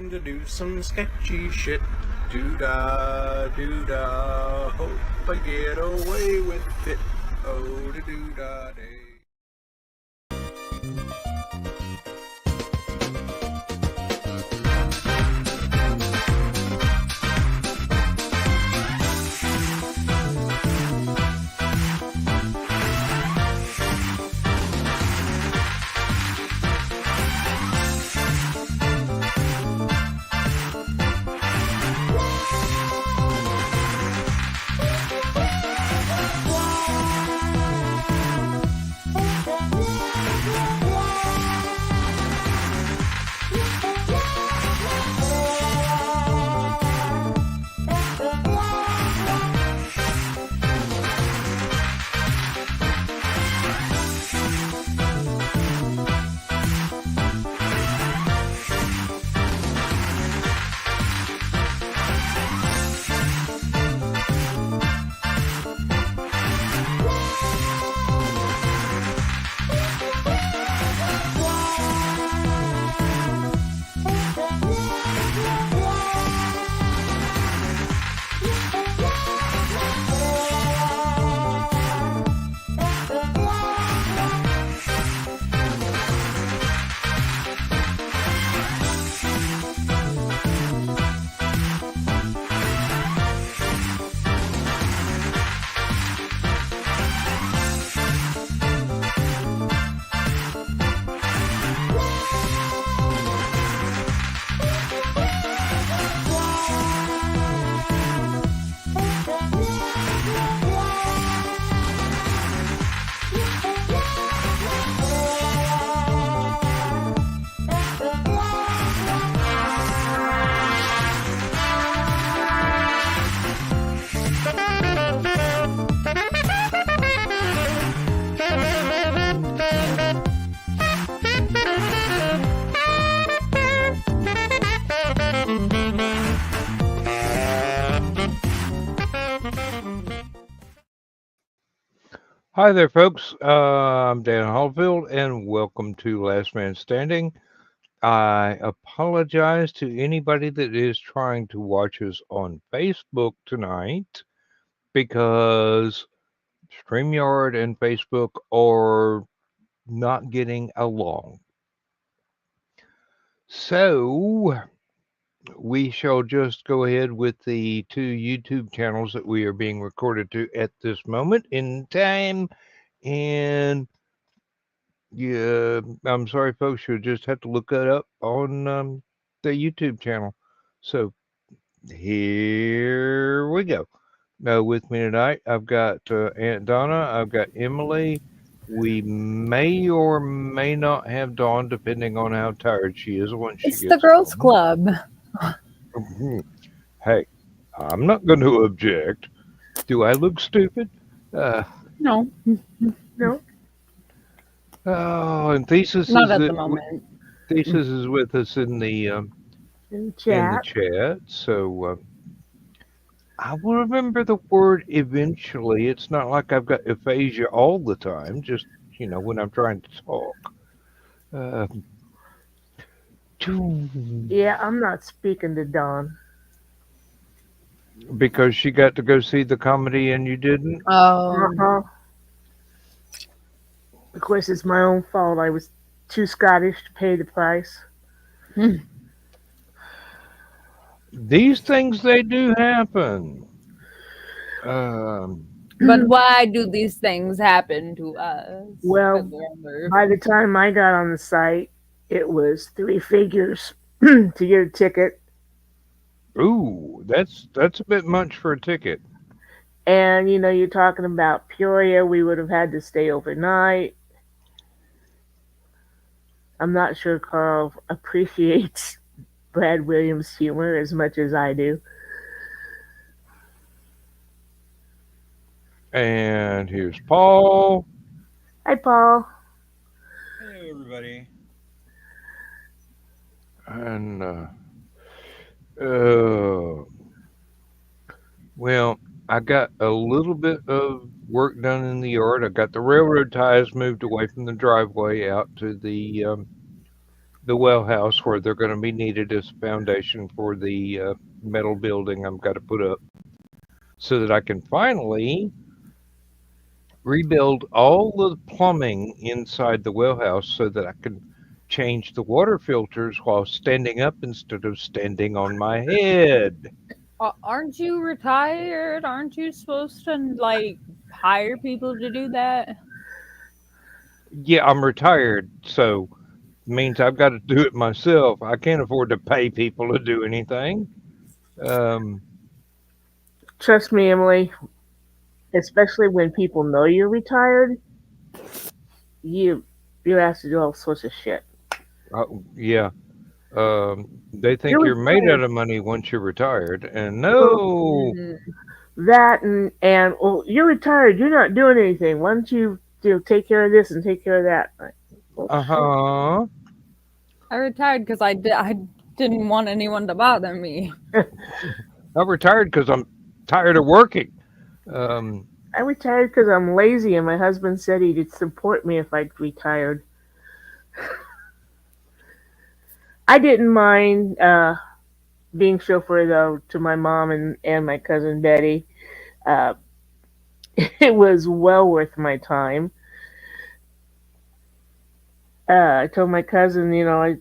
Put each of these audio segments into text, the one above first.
trying to do some sketchy shit. Doo-dah, doo-dah, hope I get away with it. Oh, doo-dah day. Hi there, folks. I'm Dan Hollifield, and welcome to Last Man Standing. I apologize to anybody that is trying to watch us on Facebook tonight because StreamYard and Facebook are not getting along. So we shall just go ahead with the two YouTube channels that we are being recorded to at this moment in time. And yeah, I'm sorry, folks. You'll just have to look that up on the YouTube channel. So here we go. Now, with me tonight, I've got Aunt Donna. I've got Emily. We may or may not have Dawn, depending on how tired she is when she It's gets the girls' home. club. Hey, I'm not going to object. Do I look stupid? No, No. Oh, and Thesis not is at the moment. Thesis is with us in the In in the chat. chat. So I will remember the word eventually. It's not like I've got aphasia all the time. Just when I'm trying to talk. Yeah, I'm not speaking to Dawn. Because she got to go see the comedy and you didn't. Uh-huh. Of course, it's my own fault. I was too Scottish to pay the price. These things, they do happen. But why do these things happen to us? Well, by the time I got on the site, it was 3 figures to get a ticket. Ooh, that's a bit much for a ticket. And, you're talking about Peoria. We would have had to stay overnight. I'm not sure Carl appreciates Brad Williams' humor as much as I do. And here's Paul. Hi, Paul. Hey, everybody. And well, I got a little bit of work done in the yard. I got the railroad ties moved away from the driveway out to the the well house where they're going to be needed as foundation for the metal building I've got to put up, so that I can finally rebuild all the plumbing inside the well house so that I can change the water filters while standing up instead of standing on my head. Aren't you retired? Aren't you supposed to like hire people to do that? Yeah, I'm retired, so means I've got to do it myself. I can't afford to pay people to do anything. Um, Trust me, Emily, especially when people know you're retired, you you have to do all sorts of shit. yeah, they think You're you're made out retired. of money once you're retired, and Well, no, Mm. that and well, you're retired. You're not doing anything. Why don't you take care of this and take care of that? Like, well, shit. uh-huh. I retired because I didn't want anyone to bother me. I'm retired because I'm tired of working. Um, I retired because I'm lazy, and my husband said he'd support me if I retired. I didn't mind being chauffeur though to my mom and my cousin Betty. Uh, it was well worth my time. I told my cousin, it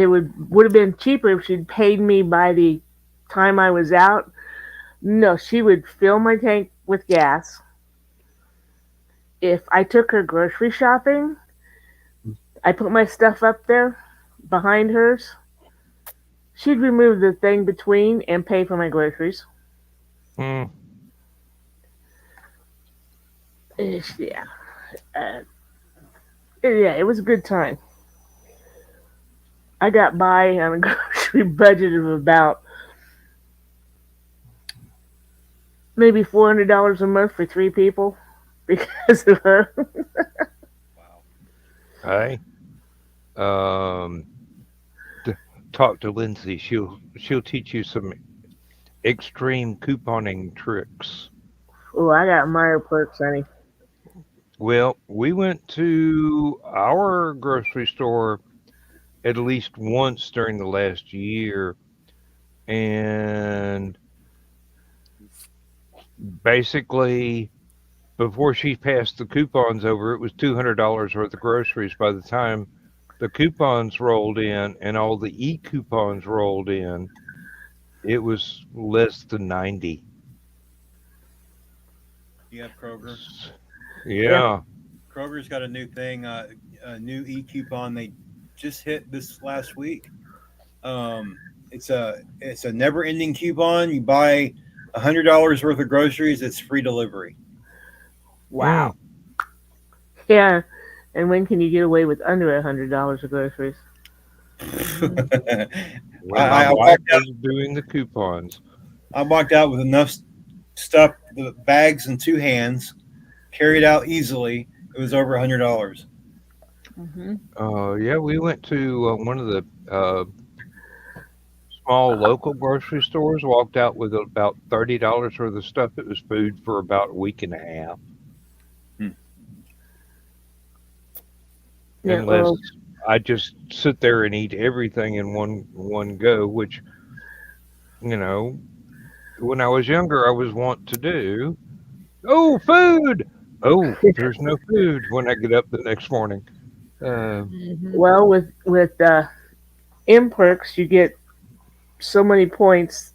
would have been cheaper if she'd paid me by the time I was out. No, she would fill my tank with gas. If I took her grocery shopping, I put my stuff up there behind hers. She'd remove the thing between and pay for my groceries. mm, Yeah, uh, yeah, it was a good time. I got by on a grocery budget of about maybe $400 a month for 3 people because of her. hey, um, talk to Lindsay. She'll teach you some extreme couponing tricks. Oh, I got Meyer perks, honey. Well, we went to our grocery store at least once during the last year, and basically, before she passed the coupons over, it was $200 worth of groceries. By the time the coupons rolled in and all the e-coupons rolled in, it was less than 90. You have Kroger. Yeah. Yeah. Kroger's got a new thing, a new e-coupon they just hit this last week. It's a never-ending coupon. You buy $100 worth of groceries, it's free delivery. Wow. Yeah. And when can you get away with under $100 of groceries? When my I wife walked out. was doing the coupons. I walked out with enough stuff, the bags in two hands, carried out easily. It was over $100. Hmm. Yeah, we went to one of the small local grocery stores, walked out with about $30 worth of stuff. It was food for about a week and a half. Yeah. Unless Well, I just sit there and eat everything in one go, which, you know, when I was younger, I was wont to do. Oh, food! Oh, there's no food when I get up the next morning. Uh, Hmm. well, with M perks, you get so many points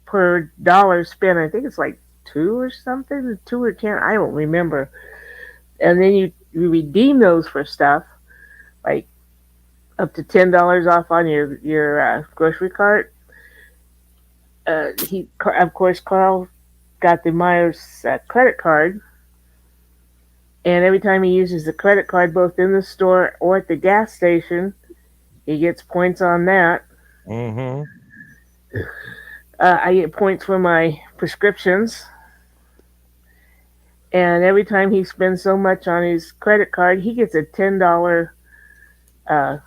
per dollar spent. I think it's like two or something, 2 or 10. I don't remember. And then you redeem those for stuff like up to $10 off on your grocery cart. Of course, Carl got the Myers credit card, and every time he uses the credit card, both in the store or at the gas station, he gets points on that. mm-hmm. I get points for my prescriptions, and every time he spends so much on his credit card, he gets a $10 uh,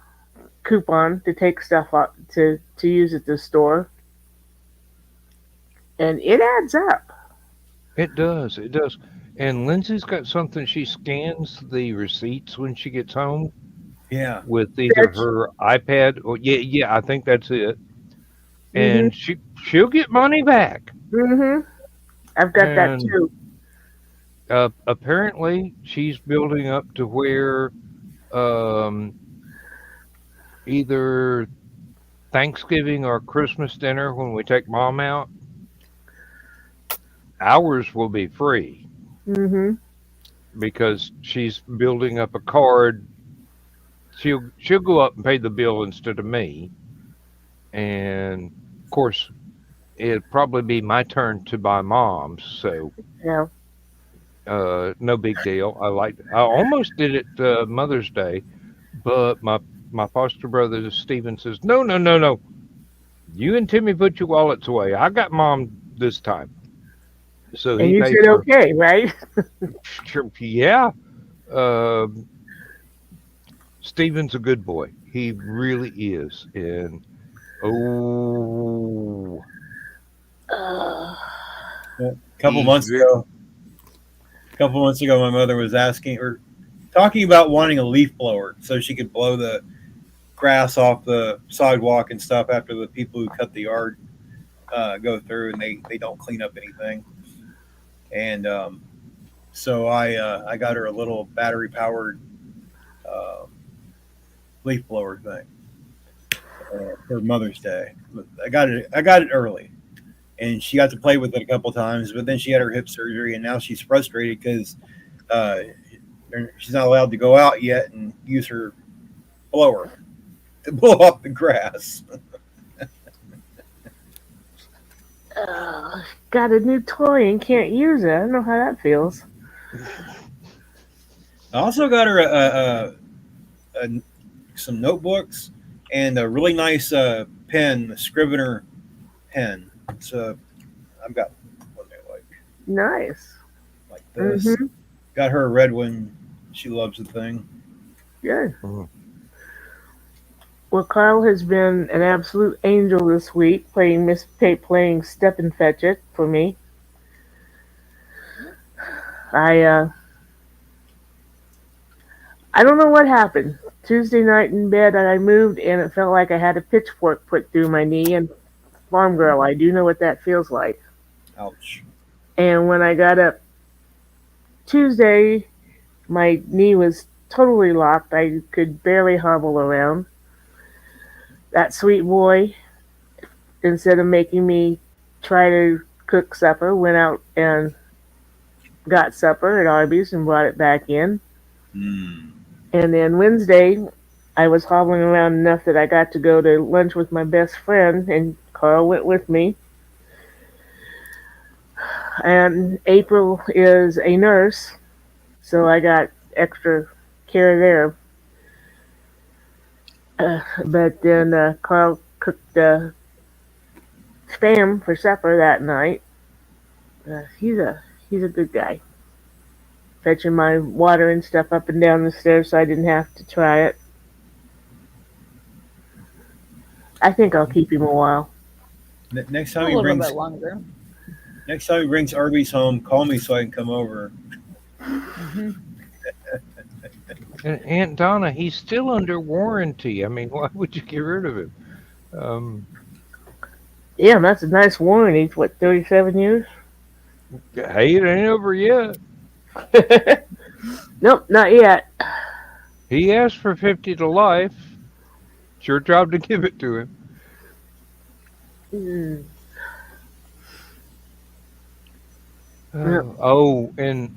coupon to take stuff up to use at the store, and it adds up. It does. It does. And Lindsay's got something. She scans the receipts when she gets home Yeah. with either That's her iPad or yeah, I think that's it. mhm. And she'll get money back. Mhm. I've got that And too. apparently she's building up to where um, either Thanksgiving or Christmas dinner when we take mom out, ours will be free Mhm. because she's building up a card. She'll go up and pay the bill instead of me, and of course it'd probably be my turn to buy mom's. So Yeah. no big deal. I almost did it Mother's Day, but my foster brother Steven says no, no, no, no. You and Timmy put your wallets away. I got mom this time. So And he you paid said for, okay, right? sure, yeah. Uh, Steven's a good boy. He really is. And oh, Uh, A couple he's months ago, my mother was asking or talking about wanting a leaf blower so she could blow the grass off the sidewalk and stuff after the people who cut the yard go through and they don't clean up anything. And so I got her a little battery powered uh, leaf blower thing for Mother's Day. I got it early, and she got to play with it a couple times. But then she had her hip surgery, and now she's frustrated because uh, she's not allowed to go out yet and use her blower to blow off the grass. got a new toy and can't use it. I don't know how that feels. I also got her some notebooks and a really nice pen, a Scrivener pen. So I've got one there Nice. like this. Mhm. Got her a red one. She loves the thing. Good. Mhm. Well, Carl has been an absolute angel this week, playing Step and Fetch It for me. I I don't know what happened. Tuesday night in bed, I moved and it felt like I had a pitchfork put through my knee. And farm girl, I do know what that feels like. Ouch. And when I got up Tuesday, my knee was totally locked. I could barely hobble around. That sweet boy, instead of making me try to cook supper, went out and got supper at Arby's and brought it back in. Mm. And then Wednesday, I was hobbling around enough that I got to go to lunch with my best friend, and Carl went with me. And April is a nurse, so I got extra care there. But then Carl cooked spam for supper that night. He's a good guy. Fetching my water and stuff up and down the stairs so I didn't have to try it. I think I'll keep him a while. Next A time little bit longer. he brings Arby's home, call me so I can come over. Hmm. And Aunt Donna, he's still under warranty. I mean, why would you get rid of him? Um, Yeah, that's a nice warranty. What, 37 years? hey, it ain't over yet. Nope, not yet. He asked for 50 to life. It's your job to give it to him. Mm. Yep. Oh, and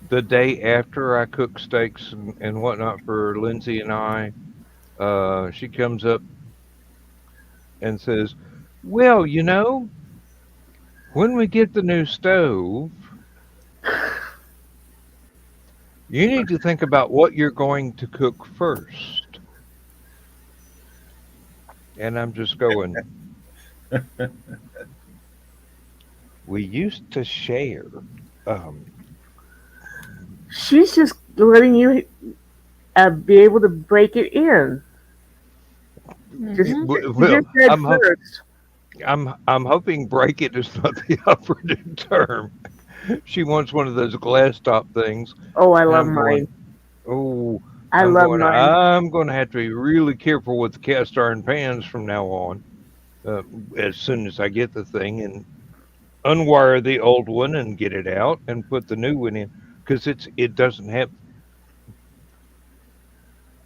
the day after I cook steaks and whatnot for Lindsay and I, she comes up and says, well, when we get the new stove, you need to think about what you're going to cook first. And I'm just going, we used to share. Um, She's just letting you be able to break it in. Just, Mhm. well, you just said I'm, first. I'm hoping break it is not the operative term. She wants one of those glass top things, Oh, I and love I'm going, mine. oh, I love mine. I'm going to have to be really careful with the cast iron pans from now on. Uh, as soon as I get the thing and unwire the old one and get it out and put the new one in, because it doesn't have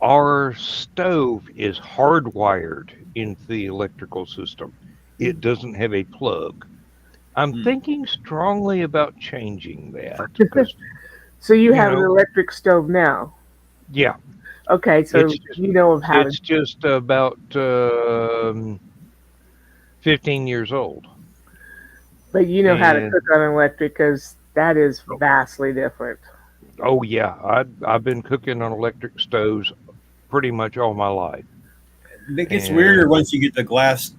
our stove is hardwired into the electrical system. It doesn't have a plug. I'm Hmm. thinking strongly about changing that because So you you have an know, electric stove now. yeah, Okay, so it's just you know of how to, it's just about 15 years old, but you know how to and cook on electric because that is vastly different. oh yeah, I've been cooking on electric stoves pretty much all my life, It gets weirder and once you get the glass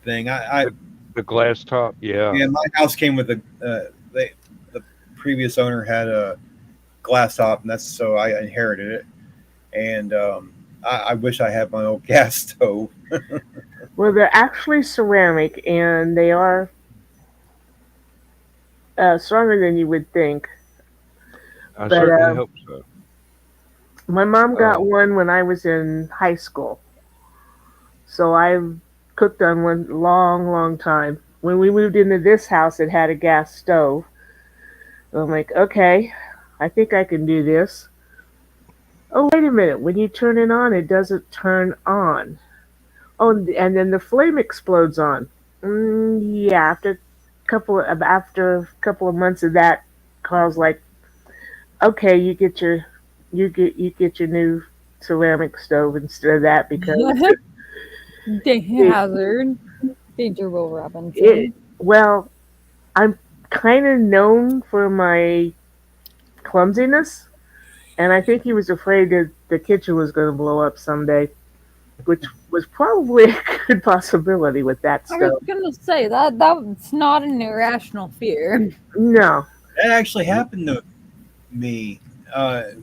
thing. I the the glass top, yeah. Yeah, my house came with the previous owner had a glass top, and that's so I inherited it. And I wish I had my old gas stove. Well, they're actually ceramic and they are stronger than you would think. I But certainly hope so. my mom got Oh, one when I was in high school. So I've cooked on one long, long time. When we moved into this house, it had a gas stove. So I'm like, okay, I think I can do this. Oh, wait a minute. When you turn it on, it doesn't turn on. Oh, and then the flame explodes on. Yeah, after a couple of months of that, Carl's like, okay, you get your new ceramic stove instead of that because it, Hazard. Danger Will it Robinson. well, I'm kind of known for my clumsiness, and I think he was afraid that the kitchen was going to blow up someday, which was probably a good possibility with that I was stove. gonna say that's not an irrational fear. No. That actually happened to me.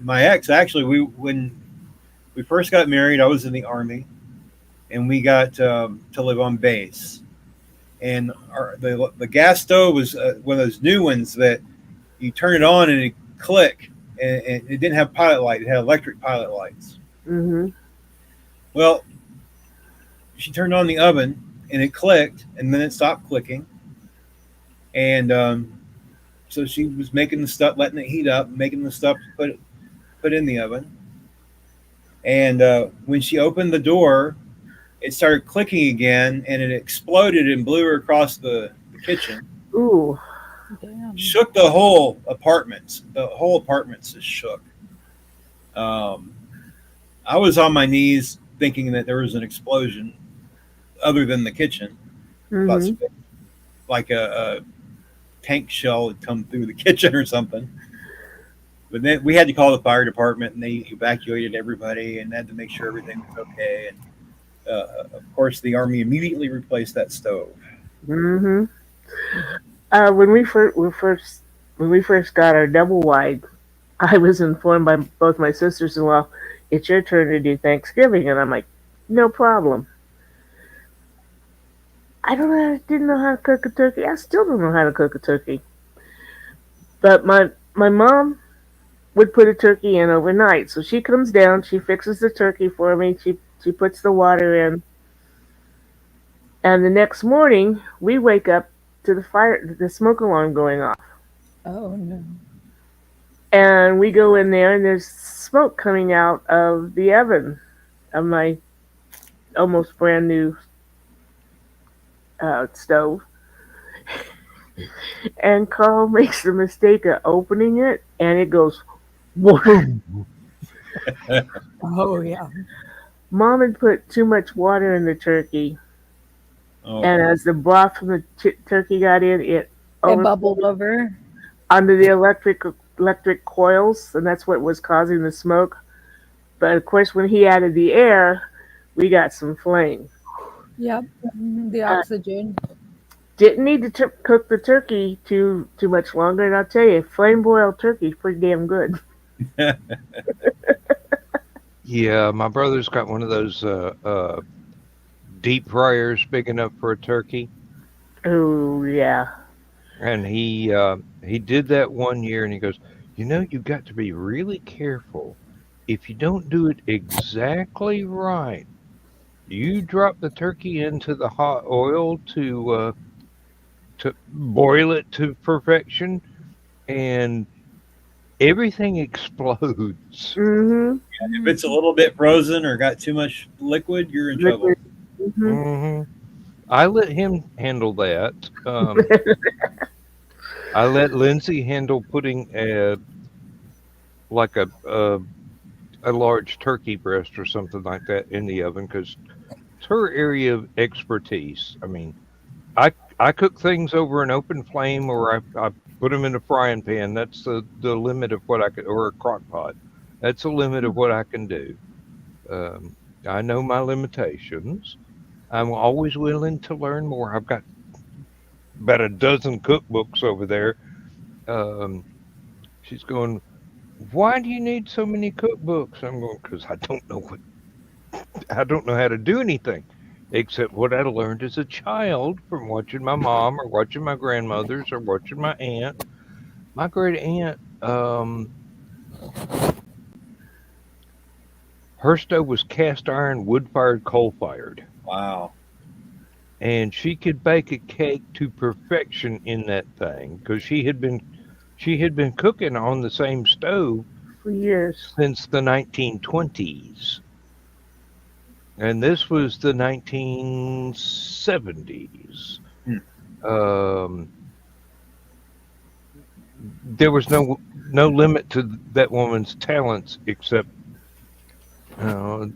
My ex actually, we when we first got married, I was in the army, and we got to live on base. And the gas stove was one of those new ones that you turn it on and it click, and it didn't have pilot light; it had electric pilot lights. Mhm. Well, she turned on the oven and it clicked, and then it stopped clicking. And so she was making the stuff, letting it heat up, making the stuff to put in the oven. And when she opened the door, it started clicking again, and it exploded and blew her across the kitchen. Ooh. Damn. Shook the whole apartment. The whole apartment just shook. Um, I was on my knees thinking that there was an explosion other than the kitchen. Thought Mhm. like a tank shell had come through the kitchen or something. But then we had to call the fire department, and they evacuated everybody and had to make sure everything was okay. And of course, the army immediately replaced that stove. Mhm. When we first got our double wide, I was informed by both my sisters-in-law, "It's your turn to do Thanksgiving," and I'm like, "No problem." Didn't know how to cook a turkey. I still don't know how to cook a turkey. But my mom would put a turkey in overnight. So she comes down, she fixes the turkey for me, she puts the water in, and the next morning we wake up to the smoke alarm going off. Oh no. And we go in there and there's smoke coming out of the oven of my almost brand new stove. And Carl makes the mistake of opening it and it goes boom. Oh yeah. Mom had put too much water in the turkey, Oh, and as the broth from the turkey got in, it It bubbled overflowed over. onto the electric coils, and that's what was causing the smoke. But of course, when he added the air, we got some flame. Yep. The Uh, oxygen. didn't need to cook the turkey too much longer, and I'll tell you, flame broiled turkey is pretty damn good. Yeah, my brother's got one of those deep fryers big enough for a turkey, Oh yeah. And he did that one year, and he goes, you got to be really careful. If you don't do it exactly right, you drop the turkey into the hot oil to boil it to perfection, and everything explodes. Mm-hmm. If it's a little bit frozen or got too much liquid, you're in trouble. Liquid. Mm-hmm. hmm I let him handle that. I let Lindsay handle putting like a large turkey breast or something like that in the oven because it's her area of expertise. I mean, I cook things over an open flame or I put them in a frying pan. That's the limit of what I could, or a crock pot. That's the limit of what I can do. Um, I know my limitations. I'm always willing to learn more. I've got about a dozen cookbooks over there. Um, she's going, why do you need so many cookbooks? I'm going, because I don't know how to do anything except what I learned as a child from watching my mom or watching my grandmothers or watching my aunt. My great aunt, her stove was cast iron, wood fired, coal fired, Wow. and she could bake a cake to perfection in that thing because she had been cooking on the same stove For years. since the 1920s. And this was the 1970s. Hmm. Um, there was no limit to that woman's talents except uh,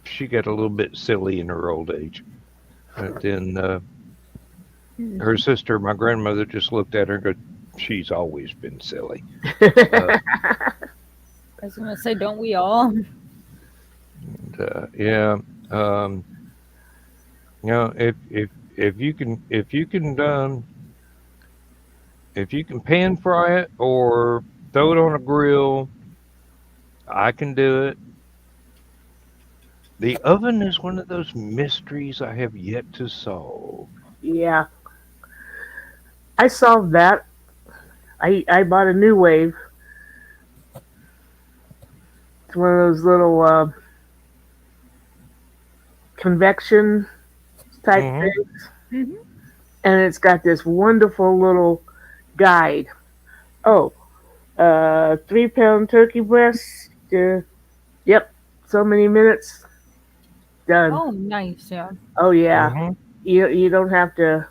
she got a little bit silly in her old age. But then her sister, my grandmother, just looked at her and goes, "She's always been silly." Uh, I was gonna say, don't we all? yeah, um, if you can pan fry it or throw it on a grill, I can do it. The oven is one of those mysteries I have yet to solve. Yeah. I solved that. I bought a new wave. It's one of those little convection type hmm things, Hmm. and it's got this wonderful little guide. Oh, 3 pound turkey breast. Yep, so many minutes done. Oh, nice. Yeah. Oh yeah, hmm you don't have to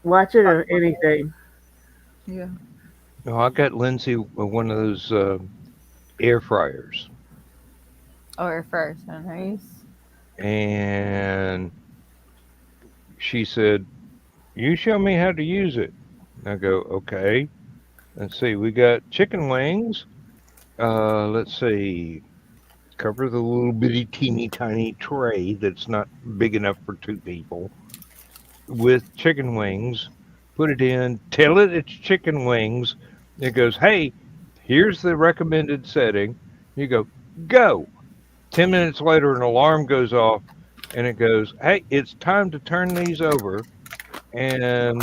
watch it or anything. Yeah. No, I got Lindsay one of those air fryers, Or first, nice. and she said, "You show me how to use it." I go, "Okay." Let's see. We got chicken wings. Let's see. Cover the little bitty teeny tiny tray that's not big enough for two people with chicken wings. Put it in. Tell it it's chicken wings. It goes, "Hey, here's the recommended setting." You go, "Go." 10 minutes later, an alarm goes off, and it goes, "Hey, it's time to turn these over and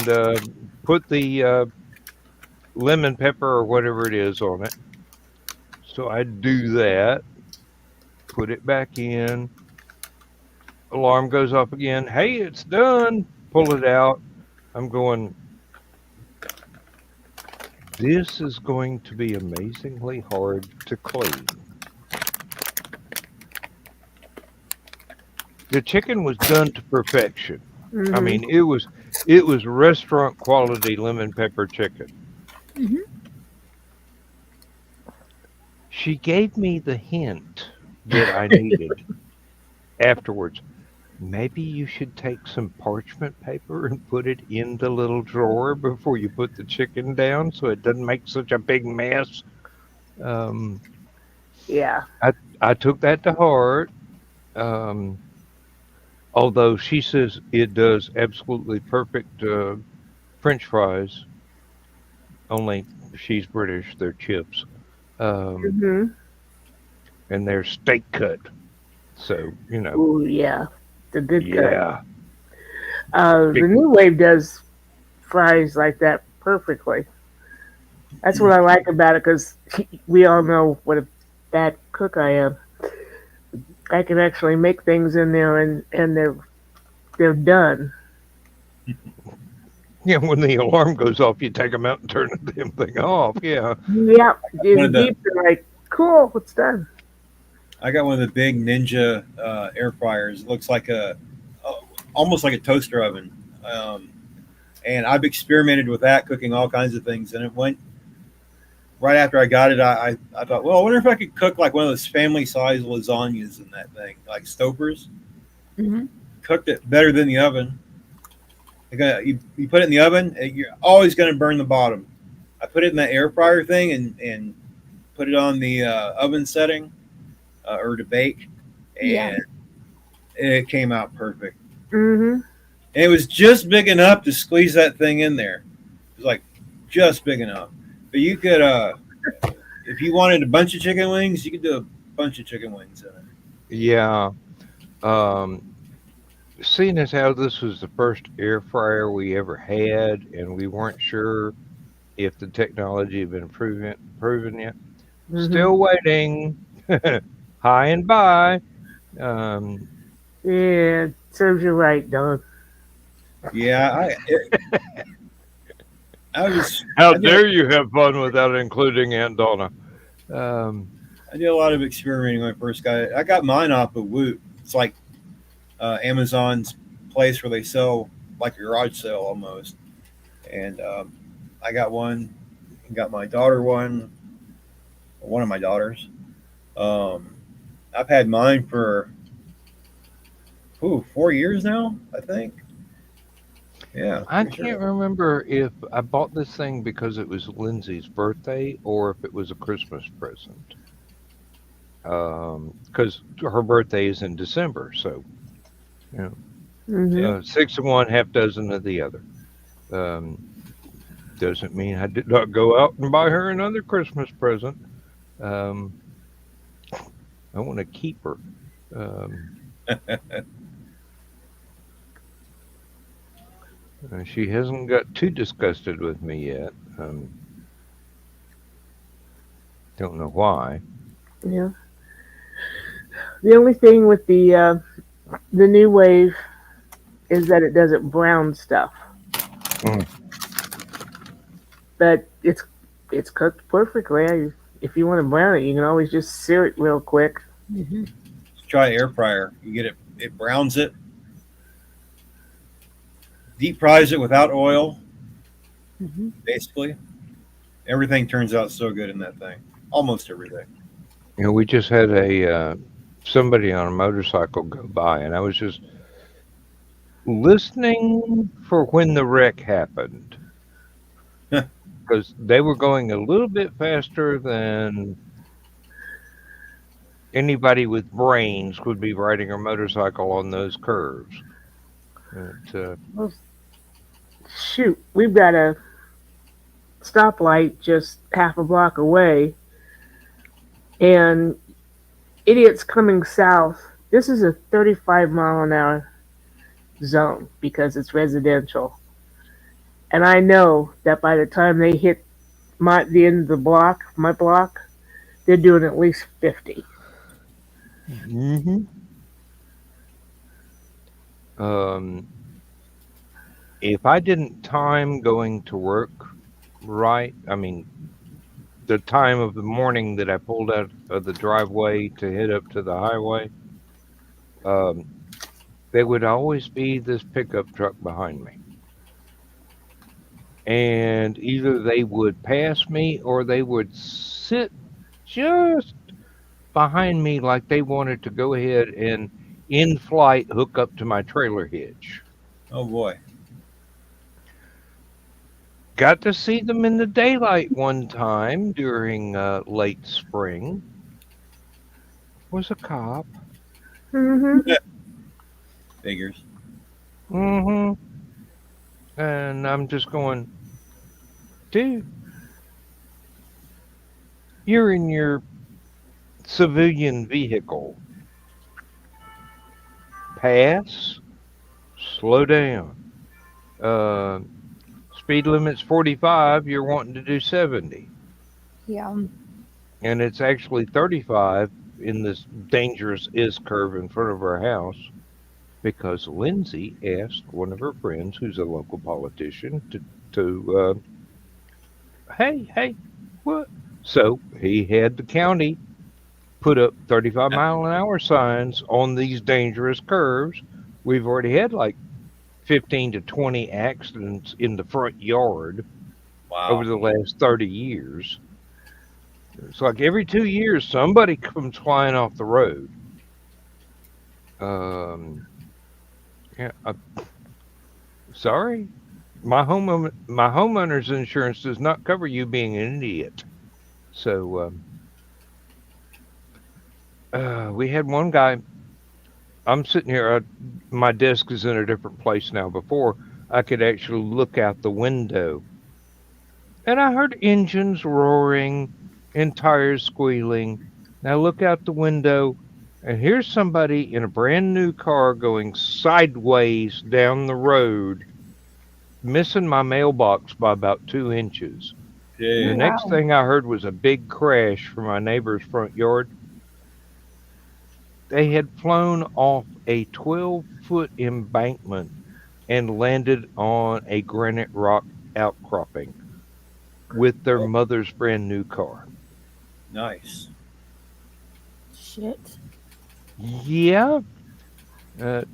put the lemon pepper or whatever it is on it." So I do that, put it back in. Alarm goes off again. "Hey, it's done." Pull it out. I'm going, this is going to be amazingly hard to clean. The chicken was done to perfection. I Hmm. mean, it was restaurant quality lemon pepper chicken. Hmm. She gave me the hint that I needed afterwards. Maybe you should take some parchment paper and put it in the little drawer before you put the chicken down so it doesn't make such a big mess. Um, Yeah. I took that to heart. Um, although she says it does absolutely perfect French fries, only she's British, they're chips, um, Hmm. and they're steak cut. So Oh yeah, the good cut. yeah. The new wave does fries like that perfectly. That's what I like about it because we all know what a bad cook I am. I can actually make things in there and they're done. Yeah, when the alarm goes off, you take them out and turn the damn thing off. Yeah. Yep, One the of the beeps are like, cool, it's done. I got one of the big Ninja air fryers. It looks like almost like a toaster oven. And I've experimented with that, cooking all kinds of things. And it went right after I got it. I thought, well, I wonder if I could cook like one of those family size lasagnas in that thing, like Stouffer's. Mm-hmm. Cooked it better than the oven. You put it in the oven, and you're always going to burn the bottom. I put it in the air fryer thing and put it on the oven setting or to bake, and Yeah. it came out perfect. Mm-hmm. And it was just big enough to squeeze that thing in there. It was like just big enough. But you could, if you wanted a bunch of chicken wings, you could do a bunch of chicken wings in it. Yeah. Um, Seeing as how this was the first air fryer we ever had, and we weren't sure if the technology had been proven yet. Mm-hmm. Still waiting. Hi and bye. Um, Yeah, serves you right, Don. Yeah, I was. how I did, dare you have fun without including Aunt Donna? I did a lot of experimenting when I first got it. I got mine off of Woot. It's like Amazon's place where they sell like a garage sale almost. And I got one. Got my daughter one of my daughters. Um, I've had mine for 4 years now, I think. Yeah, I pretty can't sure. remember if I bought this thing because it was Lindsay's birthday or if it was a Christmas present. Because her birthday is in December, so you know, Mm-hmm. 6 of one, half dozen of the other. Um, doesn't mean I did not go out and buy her another Christmas present. Um, I want to keep her. Um, she hasn't got too disgusted with me yet. Don't know why. Yeah. The only thing with the new wave is that it doesn't brown stuff, Mm. but it's cooked perfectly. If you want to brown it, you can always just sear it real quick. Mm-hmm. Try air fryer. You get it. It browns it. Deep fries it without oil. Mm-hmm. Basically, everything turns out so good in that thing. Almost everything. We just had a somebody on a motorcycle go by, and I was just listening for when the wreck happened because they were going a little bit faster than anybody with brains would be riding a motorcycle on those curves. But, Well, shoot, we've got a stoplight just half a block away, and idiots coming south. This is a 35-mile-an-hour zone because it's residential. And I know that by the time they hit the end of the block, my block, they're doing at least 50. mm-hmm. If I didn't time going to work right, I mean, the time of the morning that I pulled out of the driveway to head up to the highway, um, there would always be this pickup truck behind me. And either they would pass me or they would sit just behind me like they wanted to go ahead and in flight hook up to my trailer hitch. Oh boy. Got to see them in the daylight one time during late spring. Was a cop. Mm-hmm. Figures. Mm-hmm. And I'm just going, dude, you're in your civilian vehicle. Pass, slow down. Speed limit's 45. You're wanting to do 70. Yeah. And it's actually 35 in this dangerous is curve in front of our house because Lindsay asked one of her friends, who's a local politician, to hey, what? So he had the county put up 35-mile-an-hour signs on these dangerous curves. We've already had like 15 to 20 accidents in the front yard over Wow. the last 30 years. It's like every 2 years somebody comes flying off the road. Yeah. Sorry, my homeowner's insurance does not cover you being an idiot. So we had one guy. I'm sitting here. My desk is in a different place now. Before I could actually look out the window, and I heard engines roaring and tires squealing. And I look out the window, and here's somebody in a brand new car going sideways down the road, missing my mailbox by about 2 inches. The Jeez. next thing I heard was a big crash from my neighbor's front yard. They had flown off a 12-foot embankment and landed on a granite rock outcropping with their mother's brand new car. Nice. Shit. Yeah. I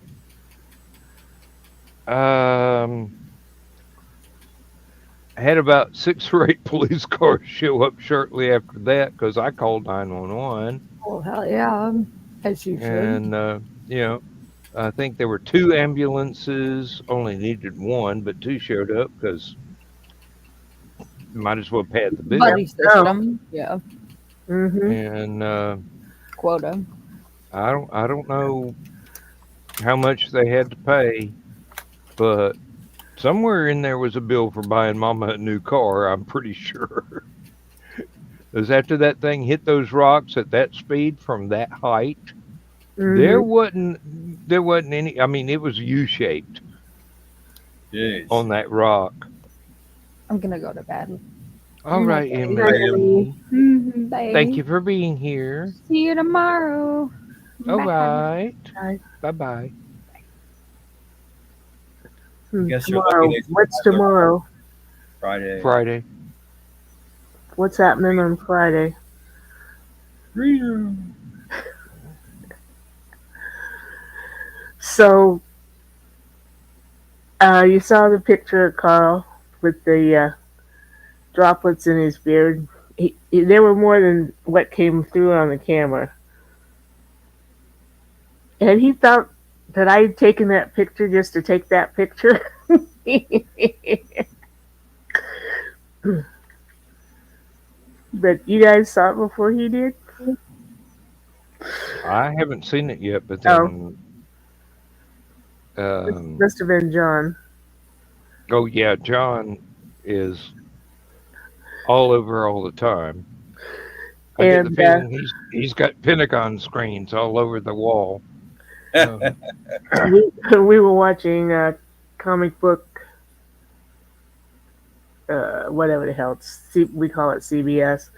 had about 6 or 8 police cars show up shortly after that because I called 911. Oh, hell yeah. As you should. And, I think there were 2 ambulances, only needed 1, but 2 showed up because might as well pad the bill. Buddy system. Yeah. Mm-hmm. And Quota. I don't know how much they had to pay, but somewhere in there was a bill for buying Mama a new car. I'm pretty sure. Because after that thing hit those rocks at that speed from that height, there wasn't any. I mean, it was U-shaped on that rock. I'm gonna go to bed. All right, Okay. Emily. Bye. Thank you for being here. See you tomorrow. All Bye. right. Bye. Bye-bye. Guess you're Tomorrow. lucky they- What's tomorrow? Friday. What's happening on Friday? So, you saw the picture of Carl with the droplets in his beard. There were more than what came through on the camera. And he thought that I had taken that picture just to take that picture. But you guys saw it before he did? I haven't seen it yet, but then... Must have been John. Oh, yeah, John is all over all the time. I get the feeling he's got Pentagon screens all over the wall. We were watching comic book, whatever the hell, we call it CBS,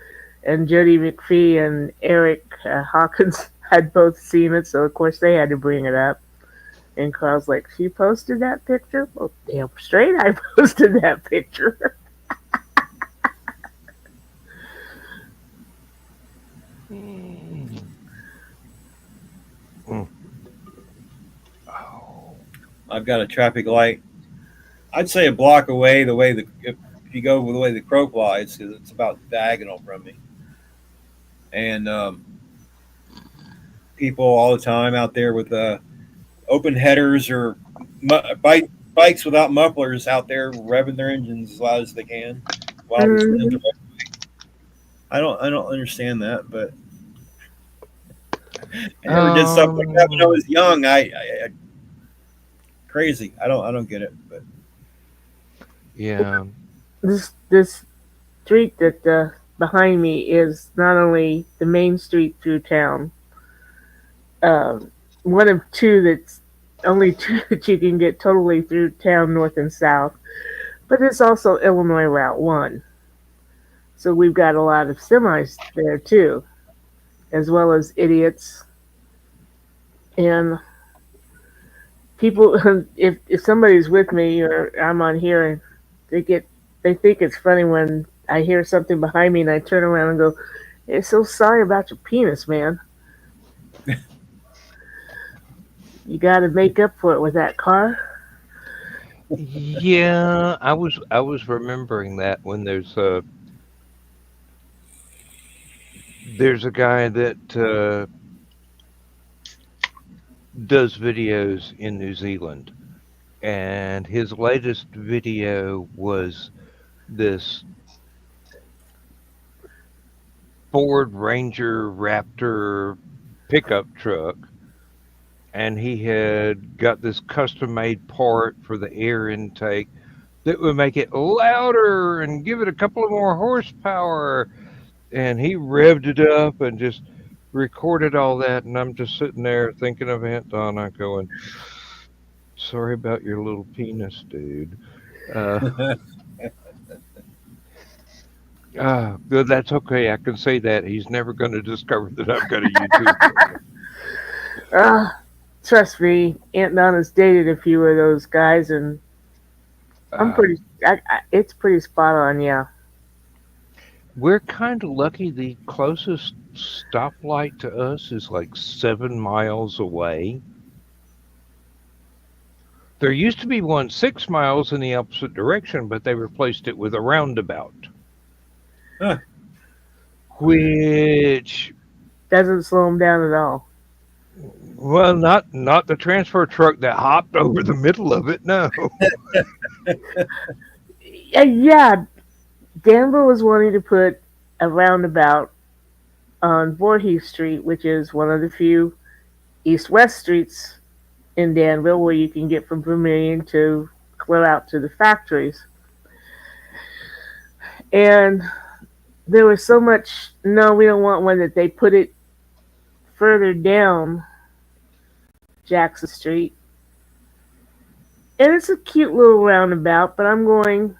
and Jody McPhee and Eric Hawkins had both seen it, so of course they had to bring it up. And Carl's like, she posted that picture? Well, damn straight I posted that picture. I've got a traffic light. I'd say a block away. If you go the way the crow flies, because it's about diagonal from me, and people all the time out there with open headers or bikes without mufflers out there revving their engines as loud as they can. I don't understand that, but I never did stuff like that when I was young. I crazy. I don't get it, but yeah. This street that behind me is not only the main street through town. One of 2 that's only two that you can get totally through town, north and south. But it's also Illinois Route 1. So we've got a lot of semis there too, as well as idiots. And people, if somebody's with me or I'm on here, they think it's funny when I hear something behind me and I turn around and go, "Hey, so sorry about your penis, man. You got to make up for it with that car." Yeah, I was remembering that when there's a guy that does videos in New Zealand, and his latest video was this Ford Ranger Raptor pickup truck, and he had got this custom made part for the air intake that would make it louder and give it a couple of more horsepower. And he revved it up and just recorded all that. And I'm just sitting there thinking of Aunt Donna going, sorry about your little penis, dude. Uh, but that's okay. I can say that. He's never going to discover that I've got a YouTube. Uh, Trust me, Aunt Donna's dated a few of those guys, and I'm pretty. It's pretty spot on, yeah. We're kind of lucky. The closest stoplight to us is like 7 miles away. There used to be one 6 miles in the opposite direction, but they replaced it with a roundabout. Huh. Which, Doesn't slow them down at all. well, not the transfer truck that hopped over the middle of it. No. Yeah, Danville was wanting to put a roundabout on Voorhees Street, which is one of the few east-west streets in Danville where you can get from Vermilion to clear out to the factories. And there was so much, no, we don't want one, that they put it further down Jackson Street. And it's a cute little roundabout, but I'm going,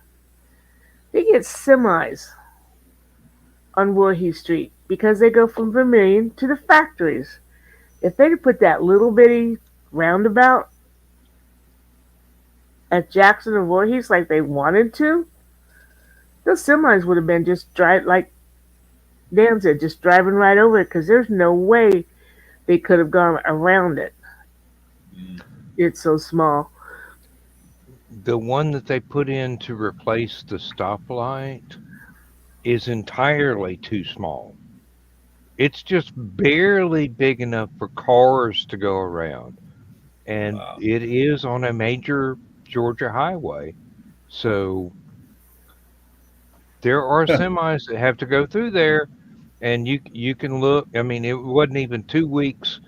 they get semis on Voorhees Street because they go from Vermilion to the factories. If they'd put that little bitty roundabout at Jackson and Voorhees like they wanted to, those semis would have been just like Dan said, just driving right over it because there's no way they could have gone around it. It's so small. The one that they put in to replace the stoplight is entirely too small. It's just barely big enough for cars to go around. And Wow. it is on a major Georgia highway. So there are semis that have to go through there, and you can look. I mean, it wasn't even 2 weeks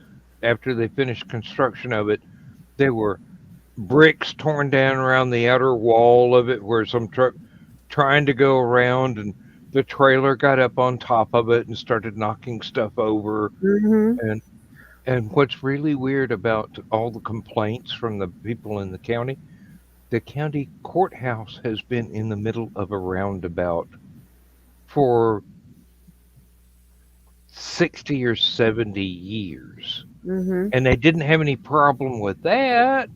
after they finished construction of it. There were bricks torn down around the outer wall of it where some truck trying to go around, and the trailer got up on top of it and started knocking stuff over. Mm-hmm. And what's really weird about all the complaints from the people in the county courthouse has been in the middle of a roundabout for 60 or 70 years. Mm-hmm. And they didn't have any problem with that.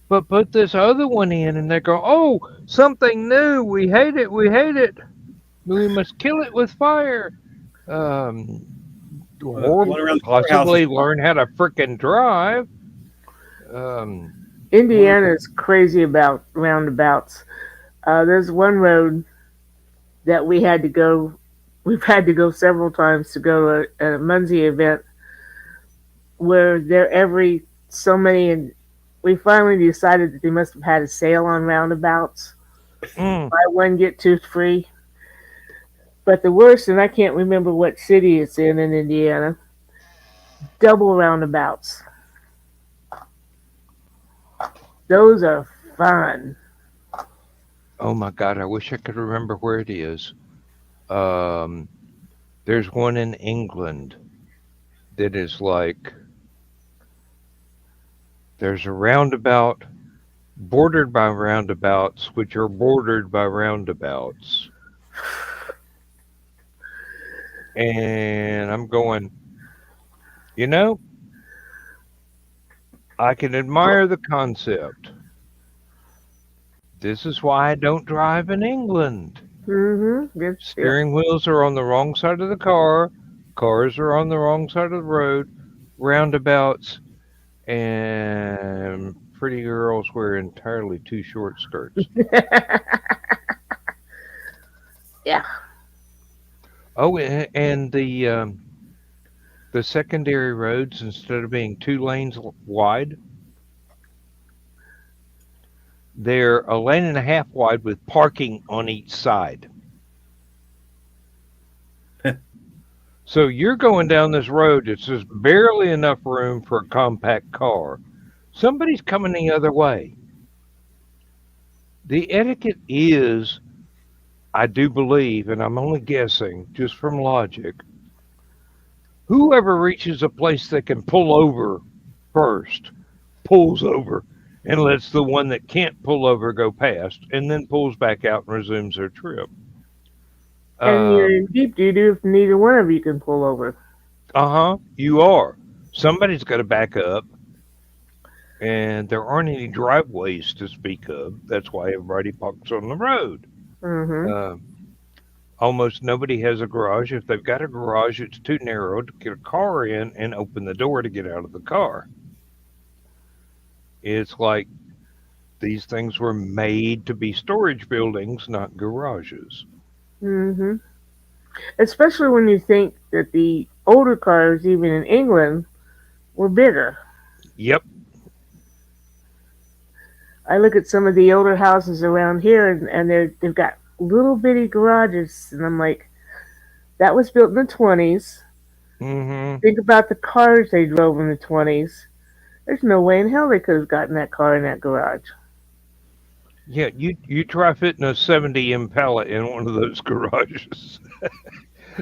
But put this other one in and they go, oh, something new. We hate it. We hate it. We must kill it with fire. Or possibly learn how to frickin' drive. Indiana is crazy about roundabouts. There's one road that we've had to go several times to go to a Muncie event where they're every so many, and we finally decided that they must have had a sale on roundabouts. Buy one, get two free. But the worst, and I can't remember what city it's in Indiana, double roundabouts. Those are fun. Oh my God, I wish I could remember where it is. There's one in England that is like There's a roundabout bordered by roundabouts, which are bordered by roundabouts. And I'm going, you know, I can admire the concept. This is why I don't drive in England. Yes, yeah. Steering wheels are on the wrong side of the car, cars are on the wrong side of the road, roundabouts, and pretty girls wear entirely too short skirts. Yeah. Oh, and the secondary roads, instead of being 2 lanes wide, they're a lane and a half wide with parking on each side. So you're going down this road, it's just barely enough room for a compact car. Somebody's coming the other way. The etiquette is, I do believe, and I'm only guessing just from logic, whoever reaches a place that can pull over first pulls over and lets the one that can't pull over go past and then pulls back out and resumes their trip. And you're in deep doo-doo if neither one of you can pull over. You are. Somebody's got to back up, and there aren't any driveways to speak of. That's why everybody parks on the road. Almost nobody has a garage. If they've got a garage, it's too narrow to get a car in and open the door to get out of the car. It's like these things were made to be storage buildings, not garages. Especially when you think that the older cars, even in England, were bigger. Yep. I look at some of the older houses around here, and they've got little bitty garages, and I'm like, that was built in the 20s. Think about the cars they drove in the 20s. There's no way in hell they could have gotten that car in that garage. Yeah, you try fitting a 70 Impala in one of those garages.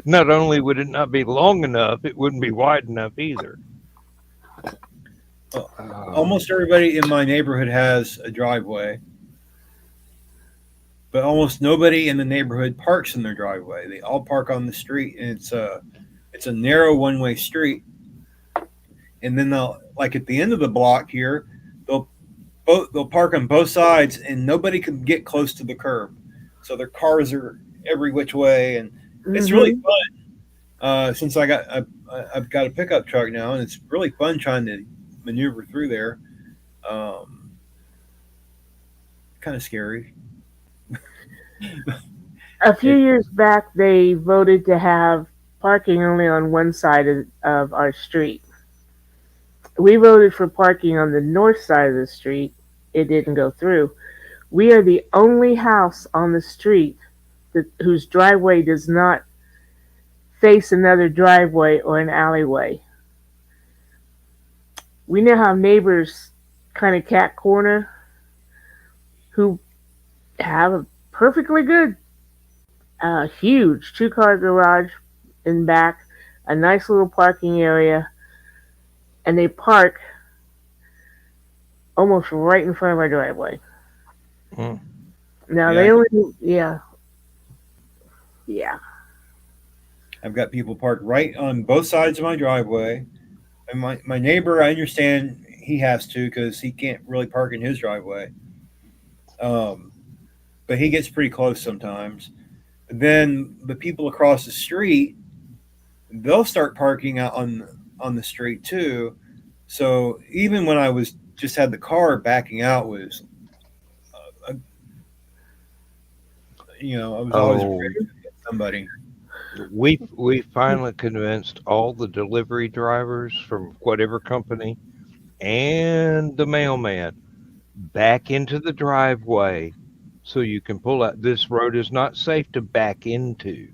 Not only would it not be long enough, it wouldn't be wide enough either. Almost everybody in my neighborhood has a driveway, but almost nobody in the neighborhood parks in their driveway. They all park on the street, and it's a narrow one-way street. And then they'll, like at the end of the block here, they'll park on both sides, and nobody can get close to the curb. So their cars are every which way, and it's really fun. Since I've got a pickup truck now, and it's really fun trying to maneuver through there. Kind of scary. A few years back, they voted to have parking only on one side of our street. We voted for parking on the north side of the street. It didn't go through. We are the only house on the street whose driveway does not face another driveway or an alleyway. We now have neighbors kind of cat corner who have a perfectly good, huge 2-car garage in back, a nice little parking area, and they park almost right in front of our driveway. Now they only, yeah. I've got people parked right on both sides of my driveway. And my neighbor, I understand he has to because he can't really park in his driveway. But he gets pretty close sometimes. Then the people across the street, they'll start parking out on the street too. So even when I was just had the car backing out was, I was always afraid to get somebody. We finally convinced all the delivery drivers from whatever company and the mailman back into the driveway so you can pull out. This road is not safe to back into.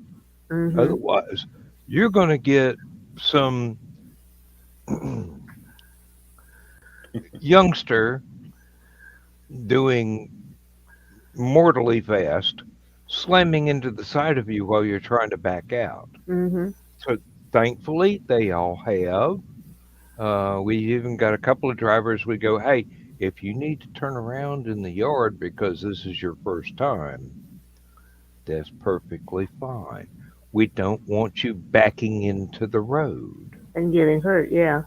Otherwise, you're going to get some youngster doing mortally fast, slamming into the side of you while you're trying to back out. So thankfully, they all have We even got a couple of drivers. We go, hey, if you need to turn around in the yard because this is your first time, that's perfectly fine. We don't want you backing into the road. And getting hurt, yeah.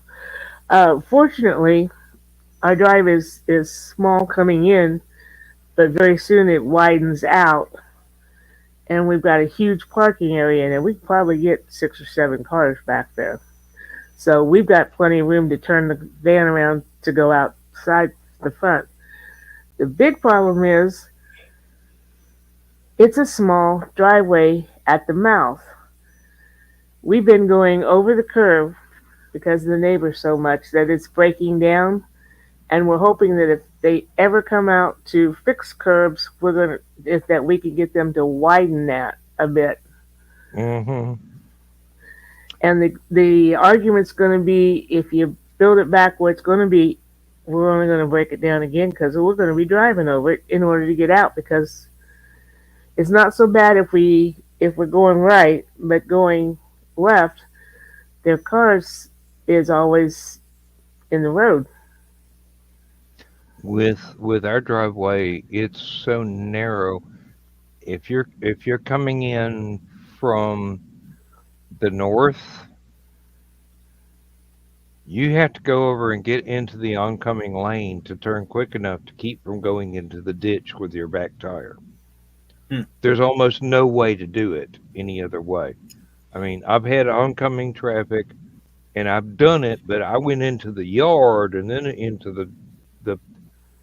Fortunately, our drive is small coming in, but very soon it widens out, and we've got a huge parking area in it. We could probably get 6 or 7 cars back there. So we've got plenty of room to turn the van around to go outside the front. The big problem is it's a small driveway at the mouth. We've been going over the curve because of the neighbors so much that it's breaking down, and we're hoping that if they ever come out to fix curbs, if that we can get them to widen that a bit. Mm-hmm. And the argument's going to be, if you build it back where it's going to be, we're only going to break it down again because we're going to be driving over it in order to get out, because it's not so bad if we're going right, but going left, their cars is always in the road. With our driveway, it's so narrow. If you're coming in from the north, you have to go over and get into the oncoming lane to turn quick enough to keep from going into the ditch with your back tire. Hmm. There's almost no way to do it any other way. I mean, I've had oncoming traffic and I've done it, but I went into the yard and then into the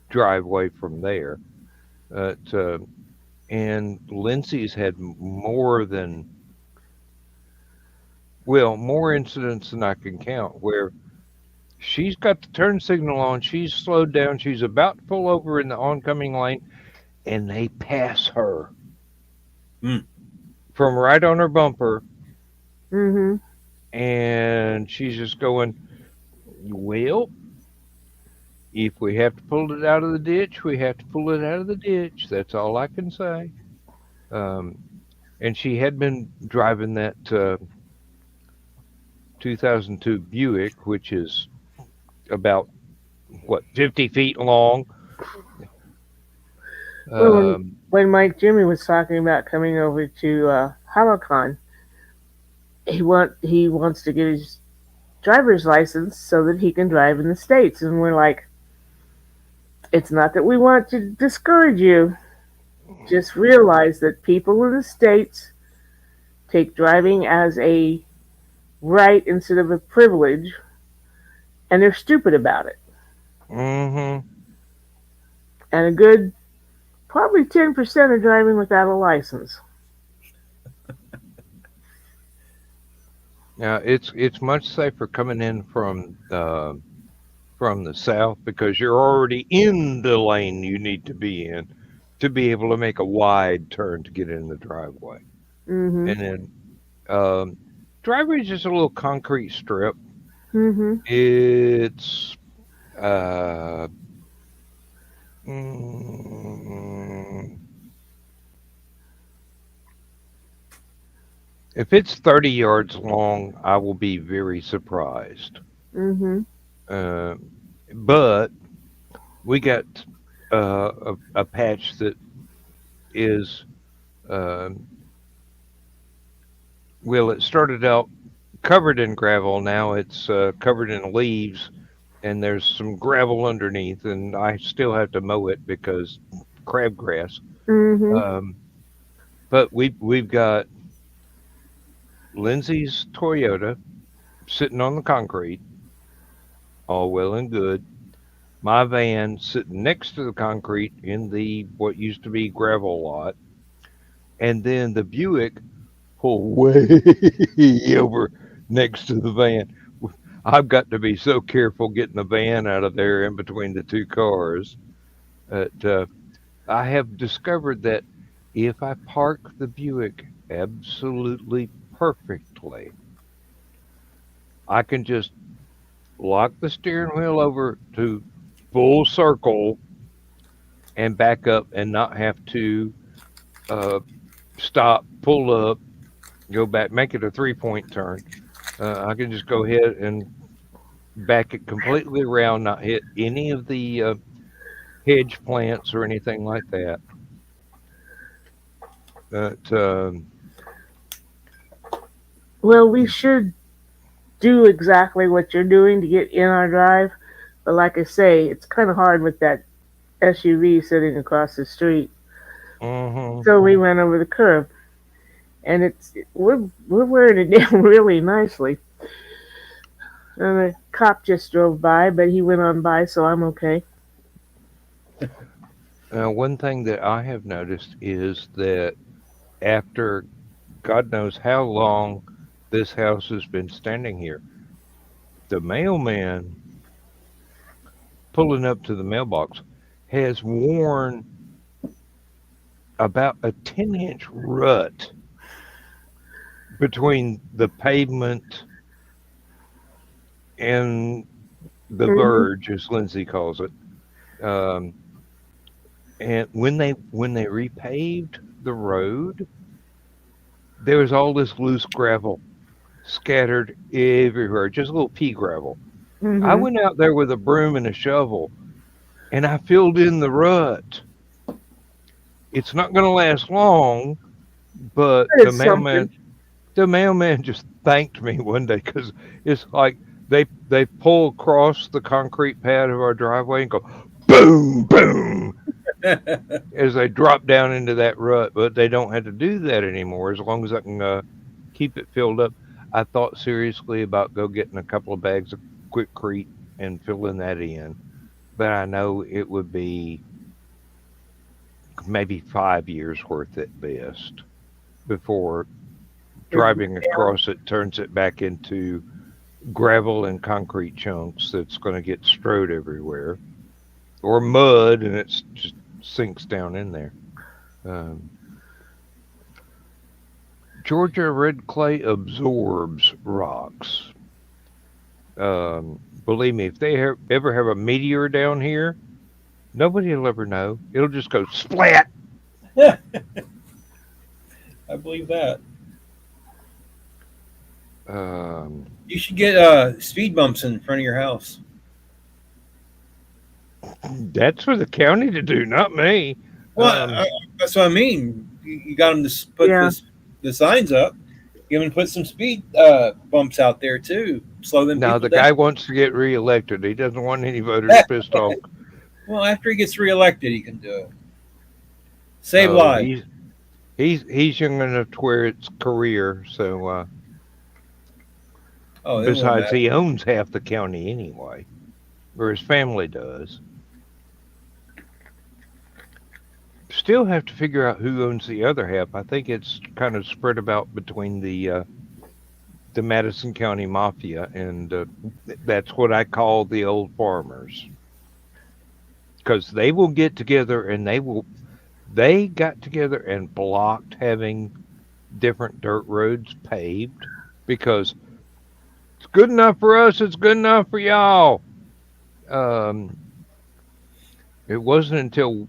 driveway from there. And Lindsay's had more incidents than I can count where she's got the turn signal on, she's slowed down, she's about to pull over in the oncoming lane, and they pass her Mm. from right on her bumper, Mm-hmm. and she's just going, well, if we have to pull it out of the ditch, we have to pull it out of the ditch. That's all I can say. And she had been driving that 2002 Buick, which is about, 50 feet long. Well, Um, when Mike Jimmy was talking about coming over to Hallowcon, he wants to get his driver's license so that he can drive in the States. And we're like, it's not that we want to discourage you. Just realize that people in the States take driving as a right instead of a privilege, and they're stupid about it. hmm And a good probably 10% are driving without a license. Now it's much safer coming in from the south because you're already in the lane you need to be in to be able to make a wide turn to get in the driveway. Mm-hmm. And then driveway is just a little concrete strip. Mm-hmm. It's uh, mm, if it's 30 yards long, I will be very surprised. Mm-hmm. Uh, but we got a patch that is, um it started out covered in gravel. Now it's covered in leaves, and there's some gravel underneath, and I still have to mow it because crabgrass. Mm-hmm. Um, but we've got Lindsay's Toyota sitting on the concrete, all well and good. My van sitting next to the concrete in the what used to be gravel lot, and then the Buick pulled way over next to the van. I've got to be so careful getting the van out of there in between the two cars. But I have discovered that if I park the Buick absolutely perfectly, I can just lock the steering wheel over to full circle and back up and not have to uh, stop, pull up, go back, make it a 3-point turn. I can just go ahead and back it completely around, not hit any of the hedge plants or anything like that. But Well, we should do exactly what you're doing to get in our drive, but like I say, it's kind of hard with that SUV sitting across the street. mhm. So we went over the curb, and we're wearing it down really nicely. And the cop just drove by, but he went on by, so I'm okay. One thing that I have noticed is that after God knows how long this house has been standing here, the mailman pulling up to the mailbox has worn about a 10-inch rut between the pavement and the Hmm. verge, as Lindsay calls it. Um, and when they repaved the road, there was all this loose gravel scattered everywhere, just a little pea gravel. I Hmm. went out there with a broom and a shovel, and I filled in the rut. It's not going to last long, but It's something. the mailman just thanked me one day because it's like they pull across the concrete pad of our driveway and go boom boom as they drop down into that rut. But they don't have to do that anymore as long as I can keep it filled up. I thought seriously about go getting a couple of bags of Quickcrete and filling that in, but I know it would be maybe 5 years worth at best before driving across it turns it back into gravel and concrete chunks that's going to get strode everywhere, or mud and it just sinks down in there. Um, Georgia red clay absorbs rocks. Believe me, if they ever have a meteor down here, nobody will ever know. It'll just go splat. I believe that. Um, You should get speed bumps in front of your house. that's for the county to do, not me. Well, that's what I mean. You got them to put Yeah. the signs up. You them to put some speed bumps out there too. Slow them Now people the down. guy wants to get reelected. He doesn't want any voters pissed off. Well, after he gets reelected, he can do it. Save Oh, lives. he's young enough to where it's career. So Oh, it won't besides, matter. he owns half the county anyway, or his family does. Still have to figure out who owns the other half. I think it's kind of spread about between the Madison County Mafia, and that's what I call the old farmers, because they will get together and they got together and blocked having different dirt roads paved because it's good enough for us, it's good enough for y'all. Um, it wasn't until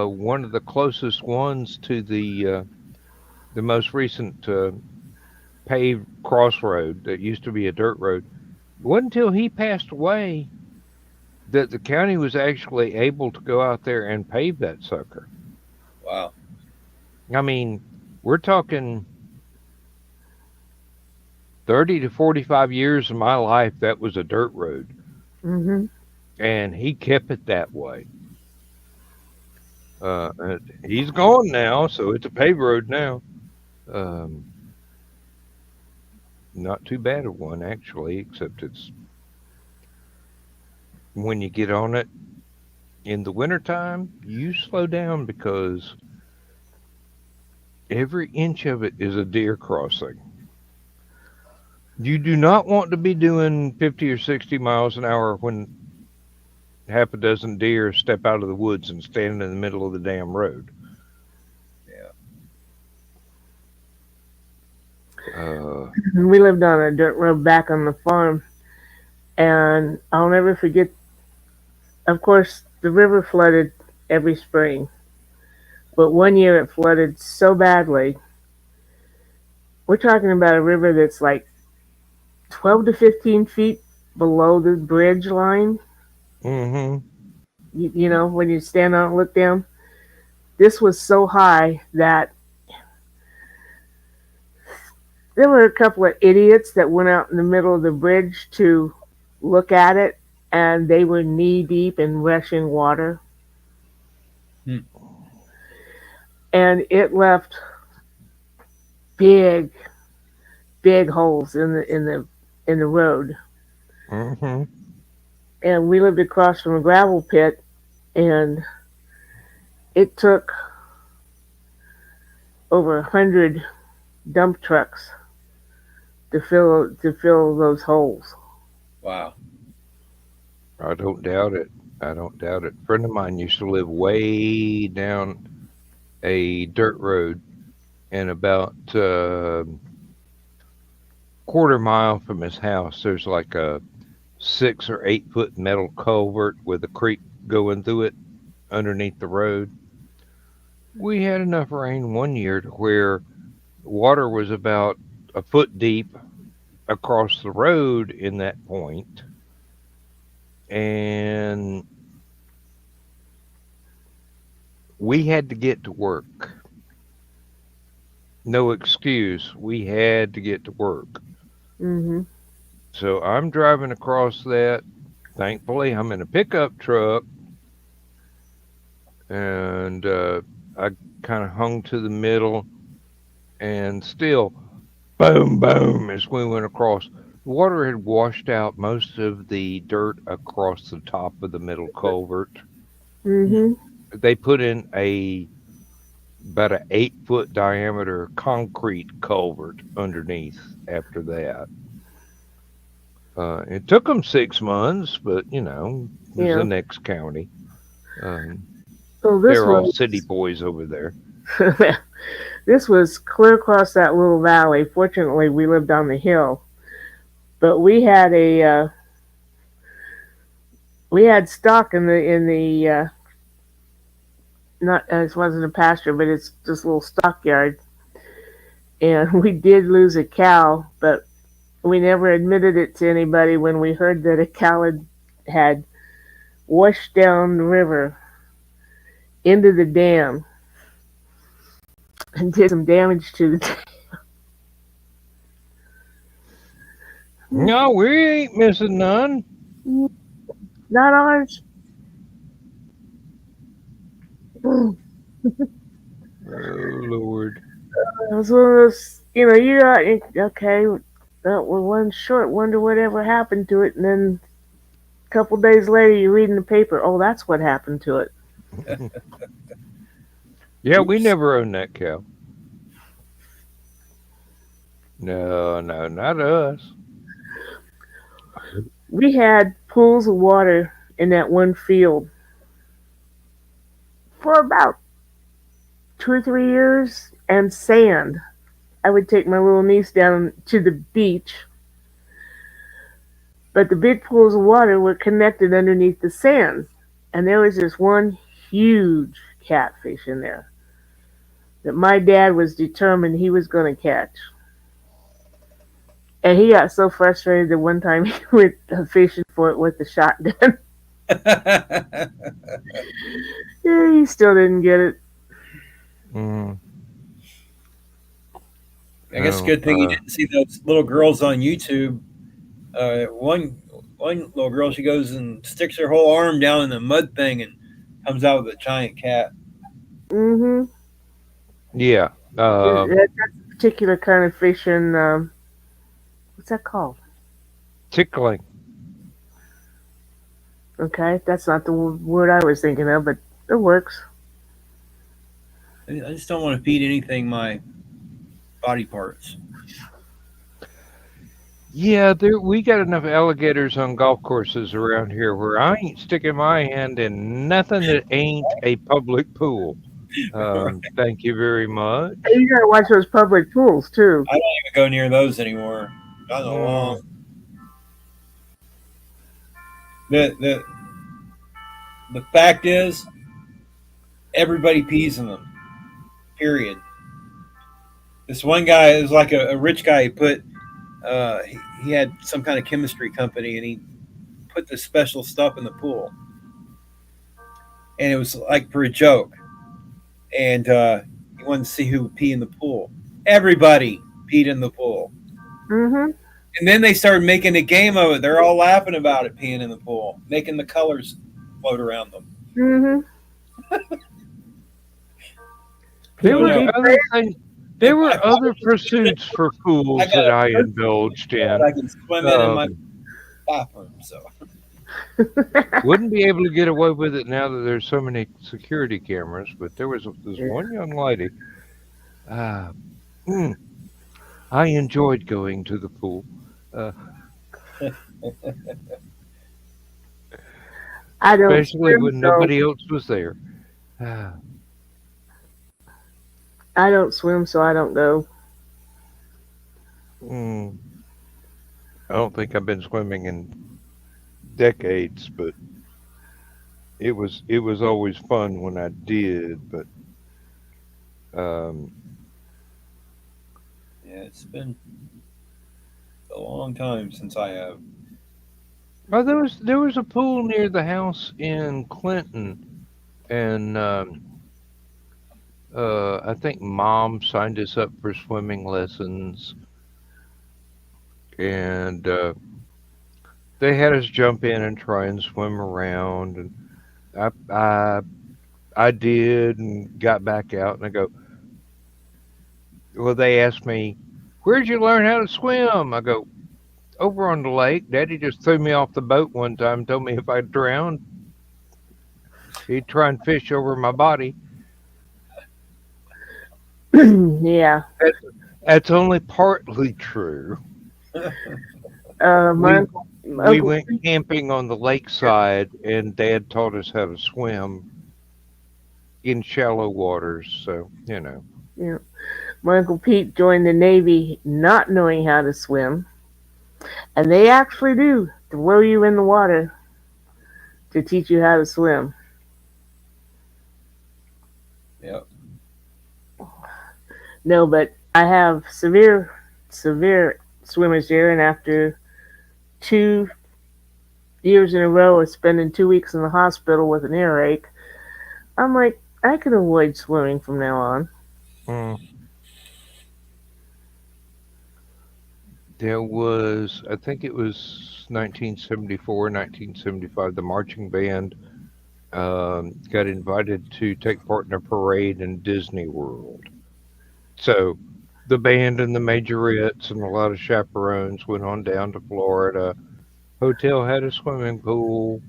one of the closest ones to the most recent paved crossroad that used to be a dirt road. It wasn't until he passed away that the county was actually able to go out there and pave that sucker. Wow. I mean, we're talking 30 to 45 years of my life that was a dirt road, Hmm. and he kept it that way. He's gone now, so it's a paved road now. Um, not too bad of one actually, except it's when you get on it in the wintertime, you slow down because every inch of it is a deer crossing. You do not want to be doing 50 or 60 miles an hour when half a dozen deer step out of the woods and stand in the middle of the damn road. Yeah. We lived on a dirt road back on the farm, and I'll never forget. Of course, the river flooded every spring, but one year it flooded so badly. We're talking about a river that's like 12 to 15 feet below the bridge line. Mm-hmm. You know, when you stand out and look down. This was so high that there were a couple of idiots that went out in the middle of the bridge to look at it, and they were knee deep in rushing water. Hmm. And it left big, big holes in the road. Mm-hmm. And we lived across from a gravel pit, and it took over 100 dump trucks to fill those holes. Wow. I don't doubt it. I don't doubt it. A friend of mine used to live way down a dirt road, and about quarter mile from his house, there's like a 6 or 8 foot metal culvert with a creek going through it underneath the road. We had enough rain one year to where water was about a foot deep across the road in that point, and we had to get to work. No excuse. We had to get to work. Hmm. So I'm driving across that. Thankfully, I'm in a pickup truck, and I kind of hung to the middle, and still, boom, boom, as we went across. The water had washed out most of the dirt across the top of the middle culvert. Hmm. They put in about an 8 foot diameter concrete culvert underneath after that. It took them 6 months, but it was the Yeah. next county. Um, So this they're all was city boys over there. this was clear across that little valley. Fortunately, we lived on the hill, but we had stock in the not it wasn't a pasture, but it's just a little stockyard, and we did lose a cow, but we never admitted it to anybody when we heard that a cow had washed down the river into the dam and did some damage to the. No, we ain't missing none. Not ours. Oh, Lord. It was one of those, you got okay. That was one short. Wonder whatever happened to it, and then a couple days later, you read in the paper, oh, that's what happened to it. Yeah, we Oops. never owned that cow. No, not us. We had pools of water in that one field for about 2 or 3 years, and sand. I would take my little niece down to the beach, but the big pools of water were connected underneath the sand, and there was this one huge catfish in there that my dad was determined he was going to catch. And he got so frustrated that one time he went fishing for it with a shotgun. Yeah, he still didn't get it. Mm. I guess it's a No, good thing you didn't see those little girls on YouTube. One little girl, she goes and sticks her whole arm down in the mud thing and comes out with a giant cat. Mm-hmm. yeah. That's a particular kind of fishing. What's that called? Tickling. Okay, that's not the word I was thinking of, but it works. I just don't want to feed anything my body parts. Yeah, we got enough alligators on golf courses around here where I ain't sticking my hand in nothing that ain't a public pool. Thank you very much. Hey, you gotta watch those public pools too. I don't even go near those anymore. Not in a long. The the fact is, everybody pees in them. Period. This one guy is like a rich guy. He put he had some kind of chemistry company, and he put this special stuff in the pool, and it was like for a joke. And he wanted to see who would pee in the pool. Everybody peed in the pool. Mm-hmm. And then they started making a game of it. They're all laughing about it peeing in the pool, making the colors float around them. Mm-hmm. There People were be other things. There If were I other wanted to pursuits for fools I got that a I person indulged that in. I can swim in my Um, bathroom. So wouldn't be able to get away with it now that there's so many security cameras. But there was this Yeah. one young lady. Uh, mm, I enjoyed going to the pool, uh, I don't especially swim, when so nobody else was there. Ah, I don't swim, so I don't go. mm, I don't think I've been swimming in decades, but it was always fun when I did. But um, yeah, it's been a long time since I have. oh, there was a pool near the house in Clinton, and I think Mom signed us up for swimming lessons, and they had us jump in and try and swim around, and I I I did and got back out, and I go, well, they asked me, where'd you learn how to swim? I go, over on the lake. Daddy just threw me off the boat one time, told me if I drowned, he'd try and fish over my body. Yeah. That's only partly true. My We we uncle, went camping on the lakeside, and Dad taught us how to swim in shallow waters. So yeah, my uncle Pete joined the Navy not knowing how to swim, and they actually do throw you in the water to teach you how to swim. Yeah, No, but I have severe swimmer's ear, and after 2 years in a row of spending 2 weeks in the hospital with an earache, I'm like, I can avoid swimming from now on. mm, there was, I think it was 1974, 1975. The marching band got invited to take part in a parade in Disney World. So the band and the majorettes and a lot of chaperones went on down to Florida. Hotel had a swimming pool.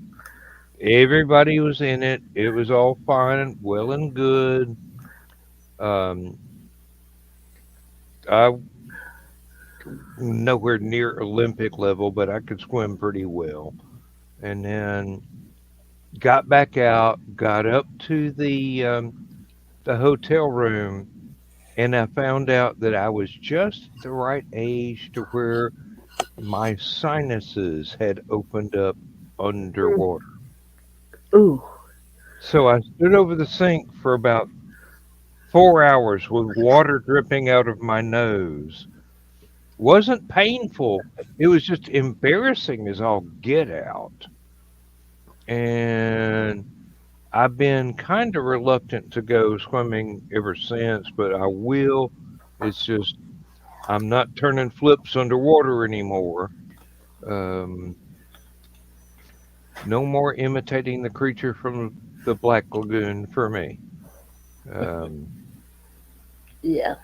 Everybody was in it. It was all fine and well and good. Um, I nowhere near Olympic level, but I could swim pretty well. And then got back out, got up to the hotel room, and I found out that I was just the right age to where my sinuses had opened up underwater. Ooh, So I stood over the sink for about 4 hours with water dripping out of my nose. Wasn't painful. It was just embarrassing as all get out. And I've been kind of reluctant to go swimming ever since, but I will. It's just I'm not turning flips underwater anymore. Um, no more imitating the creature from the Black Lagoon for me. Um, yeah.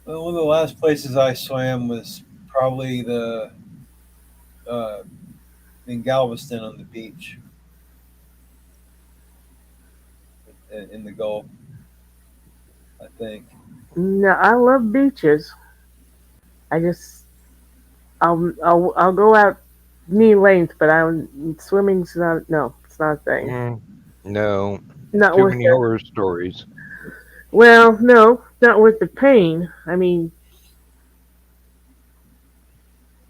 well, one of the last places I swam was probably the uh, in Galveston on the beach in the Gulf, I think. No, I love beaches. I just I'll go out knee length, but swimming's not, no, it's not a thing. mm, no, Not too worth many it. horror stories. Well, no, not worth the pain. I mean,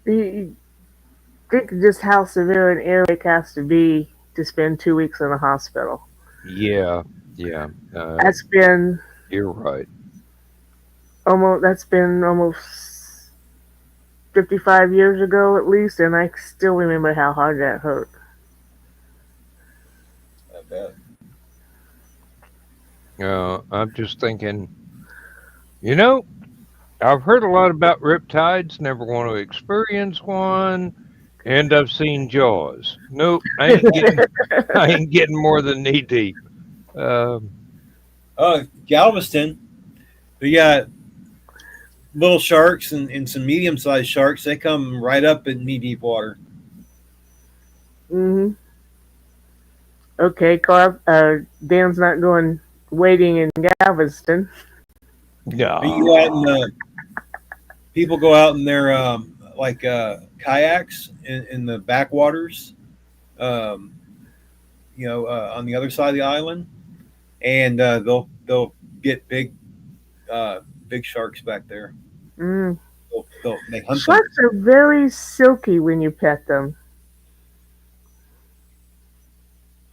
you think just how severe an earache has to be to spend 2 weeks in a hospital. Yeah, yeah, That's been you're right. That's been almost 55 years ago at least, and I still remember how hard that hurt. I bet. I'm just thinking, you know, I've heard a lot about riptides, never want to experience one, and I've seen Jaws. Nope, I ain't getting more than knee deep. Um, Galveston, we got little sharks and some medium-sized sharks. They come right up in knee-deep water. Hmm. Okay, Carl. Dan's not going wading in Galveston. yeah. You go out in people go out in their kayaks in the backwaters, um, on the other side of the island, and they'll get big sharks back there. Mm. They hunt them. Sharks are very silky when you pet them.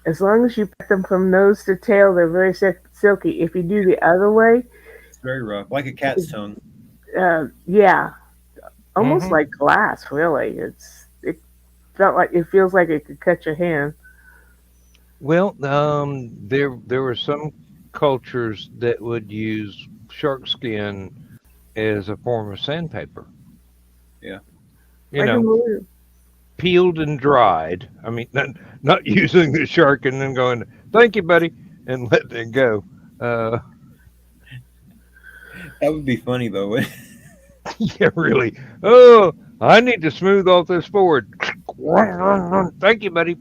As long as you pet them from nose to tail, they're very silky. If you do the other way, It's very rough, like a cat's tongue. yeah, almost Mhm. like glass. Really, it feels like it could cut your hand. Well, there were some cultures that would use shark skin as a form of sandpaper. Yeah. You I can know, believe. peeled and dried. I mean, not using the shark and then going, "Thank you, buddy," and letting it go. Uh, That would be funny though. yeah, really. Oh, I need to smooth off this board. Thank you, buddy.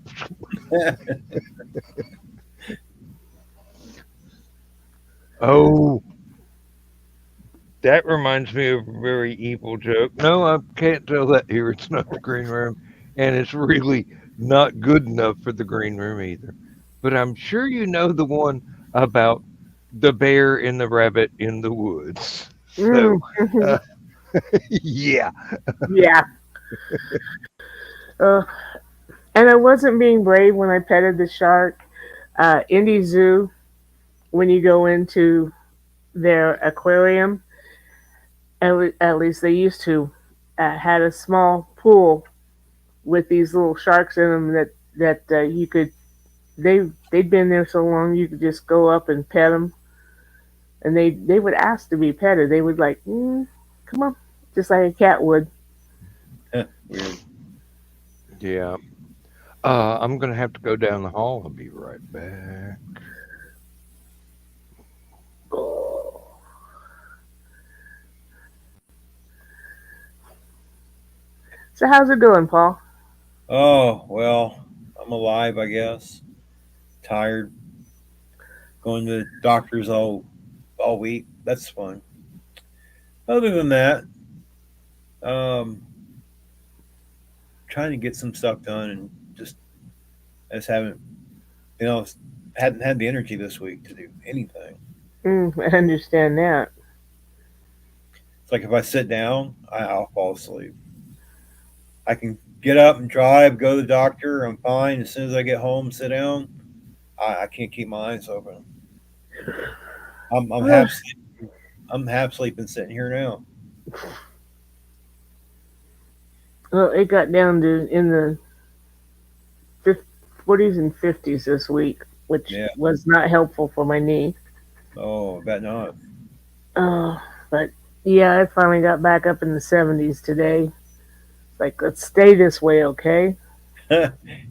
Oh, that reminds me of a very evil joke. No, I can't tell that here. It's not the green room, and it's really not good enough for the green room either. But I'm sure you know the one about the bear and the rabbit in the woods. So, Mm. uh, yeah. Yeah. Uh, and I wasn't being brave when I petted the shark. Indy Zoo, when you go into their aquarium, at least they used to, had a small pool with these little sharks in them that you could. They'd been there so long you could just go up and pet them, and they would ask to be petted. They would like, come on, just like a cat would. Weird. Yeah. I'm going to have to go down the hall. I'll be right back. So how's it going, Paul? Oh well, I'm alive, I guess. Tired. Going to the doctors all week. That's fun. Other than that, um, trying to get some stuff done and I just haven't, you know, hadn't had the energy this week to do anything. I understand that. It's like if I sit down, I'll fall asleep. I can get up and drive, go to the doctor. I'm fine. As soon as I get home, sit down. I can't keep my eyes open. I'm half sleeping. I'm half sleeping sitting here now. Well, it got down to in the 40s and 50s this week, which Yeah. was not helpful for my knee. Oh, I bet not. But yeah, I finally got back up in the 70s today. Like, let's stay this way, okay?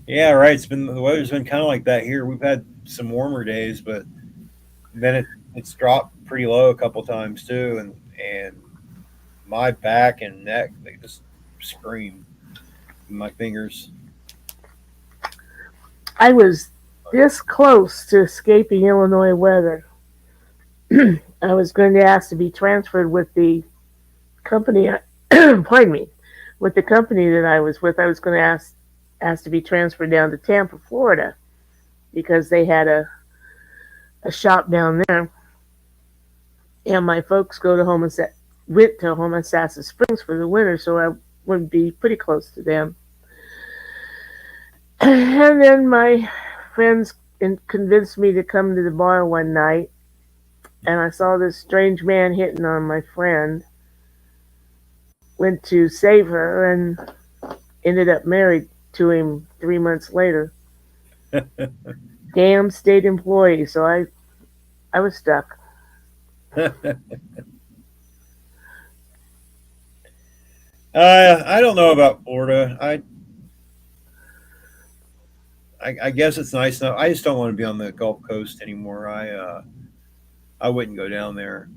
Yeah, right. The weather's been kind of like that here. We've had some warmer days, but then it's dropped pretty low a couple times too, and my back and neck they just scream. My fingers. I was this close to escaping Illinois weather. I was going to ask to be transferred with the company. Pardon me, with the company that I was with. I was going to ask to be transferred down to Tampa, Florida, because they had a shop down there, and my folks went to Homosassa Springs for the winter, so I would be pretty close to them. And then my friends convinced me to come to the bar one night, and I saw this strange man hitting on my friend. Went to save her and ended up married to him 3 months later. Damn state employee, so I was stuck. I don't know about Florida. I guess it's nice enough. I just don't want to be on the Gulf Coast anymore. I wouldn't go down there.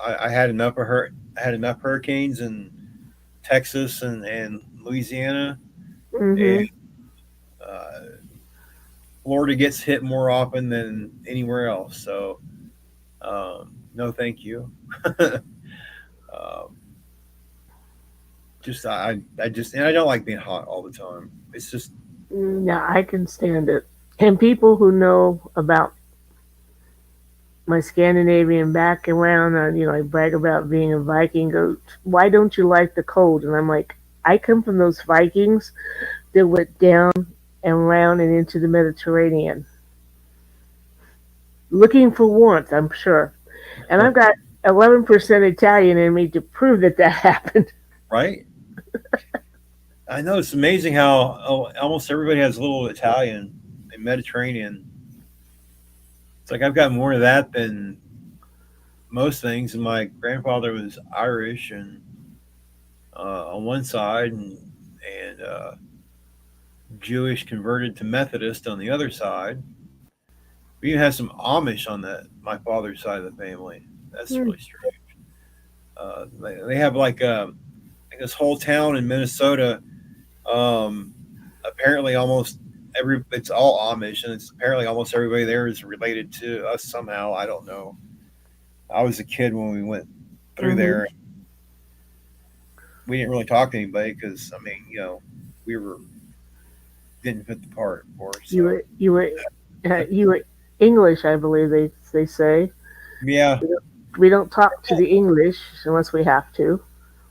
I had enough of I had enough hurricanes in Texas and Louisiana, Hmm. and uh, Florida gets hit more often than anywhere else. So no, thank you. um, just I just and I don't like being hot all the time. It's just Yeah, I can stand it. And people who know about my Scandinavian background, I brag about being a Viking, go, why don't you like the cold? And I'm like, I come from those Vikings that went down and around and into the Mediterranean, looking for warmth, I'm sure. And I've got 11% Italian in me to prove that that happened. right. I know it's amazing how almost everybody has a little Italian and Mediterranean. It's like I've got more of that than most things. And my grandfather was Irish and on one side, and Jewish converted to Methodist on the other side. We even have some Amish on my father's side of the family. That's Hmm. really strange. They have like this whole town in Minnesota. Um, apparently, almost it's all Amish, and it's apparently almost everybody there is related to us somehow. I don't know. I was a kid when we went through Hmm. there. We didn't really talk to anybody because I mean, we were didn't fit the part, of course. You So were you were English, I believe they say. yeah, We don't talk to the English unless we have to.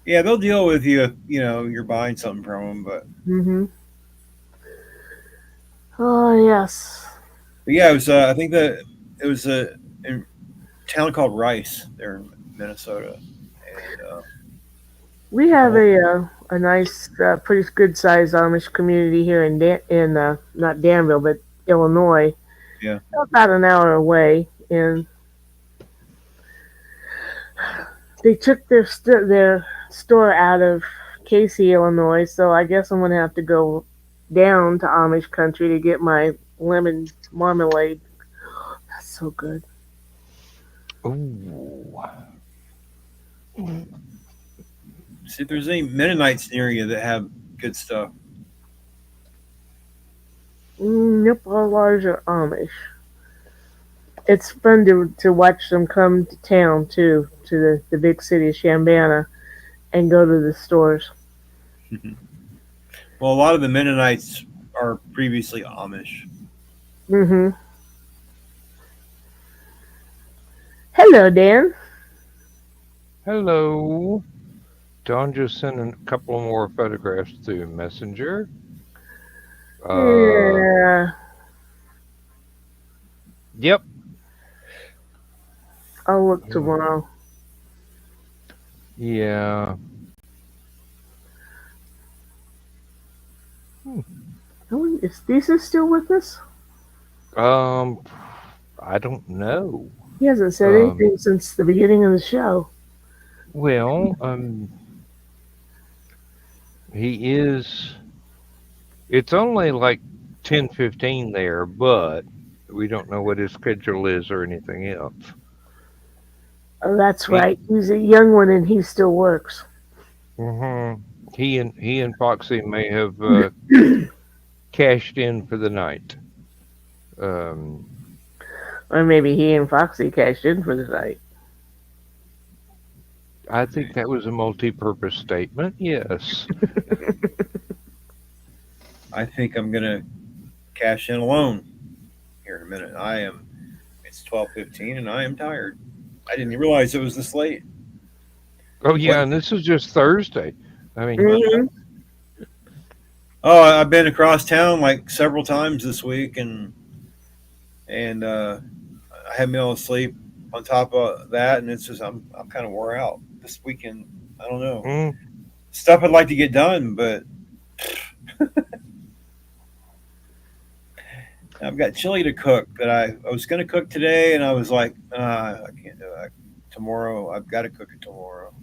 yeah, they'll deal with you if you're buying something from them. Hmm. Oh yes, But yeah, it was. I think that it was a town called Rice there in Minnesota, and we the have whole a nice, pretty good sized Amish community here in not Danville but Illinois, yeah. about an hour away, and they took their store out of Casey, Illinois. So I guess I'm gonna have to go down to Amish country to get my lemon marmalade. That's so good. Ooh. See if there's any Mennonites near you that have good stuff. Nope, all ours are Amish. It's fun to watch them come to town too, to the big city of Shambana, and go to the stores. Well, a lot of the Mennonites are previously Amish. Hmm. Hello, Dan. Hello. Don just sent a couple more photographs through Messenger. Yeah, Yep. I'll look tomorrow. Yeah. Oh, is Thesis still with us? Um, I don't know. He hasn't said Um, anything since the beginning of the show. well, he is. It's only like 10:15 there, but we don't know what his schedule is or anything else. Oh, that's He, right. He's a young one and he still works. mhm. He and Foxy may have cashed in for the night. Um, Or maybe he and Foxy cashed in for the night. I think that was a multi-purpose statement. Yes. I think I'm gonna cash in alone here in a minute. It's 12:15, and I am tired. I didn't realize it was this late. Oh yeah, What? and this is just Thursday. I mean, Hmm. Oh, I've been across town like several times this week, and I haven't been able to sleep. on top of that, and it's just I'm kind of wore out this weekend. I don't know. Stuff I'd like to get done, but I've got chili to cook that I was going to cook today, and I was like, I can't do it. Tomorrow, I've got to cook it tomorrow.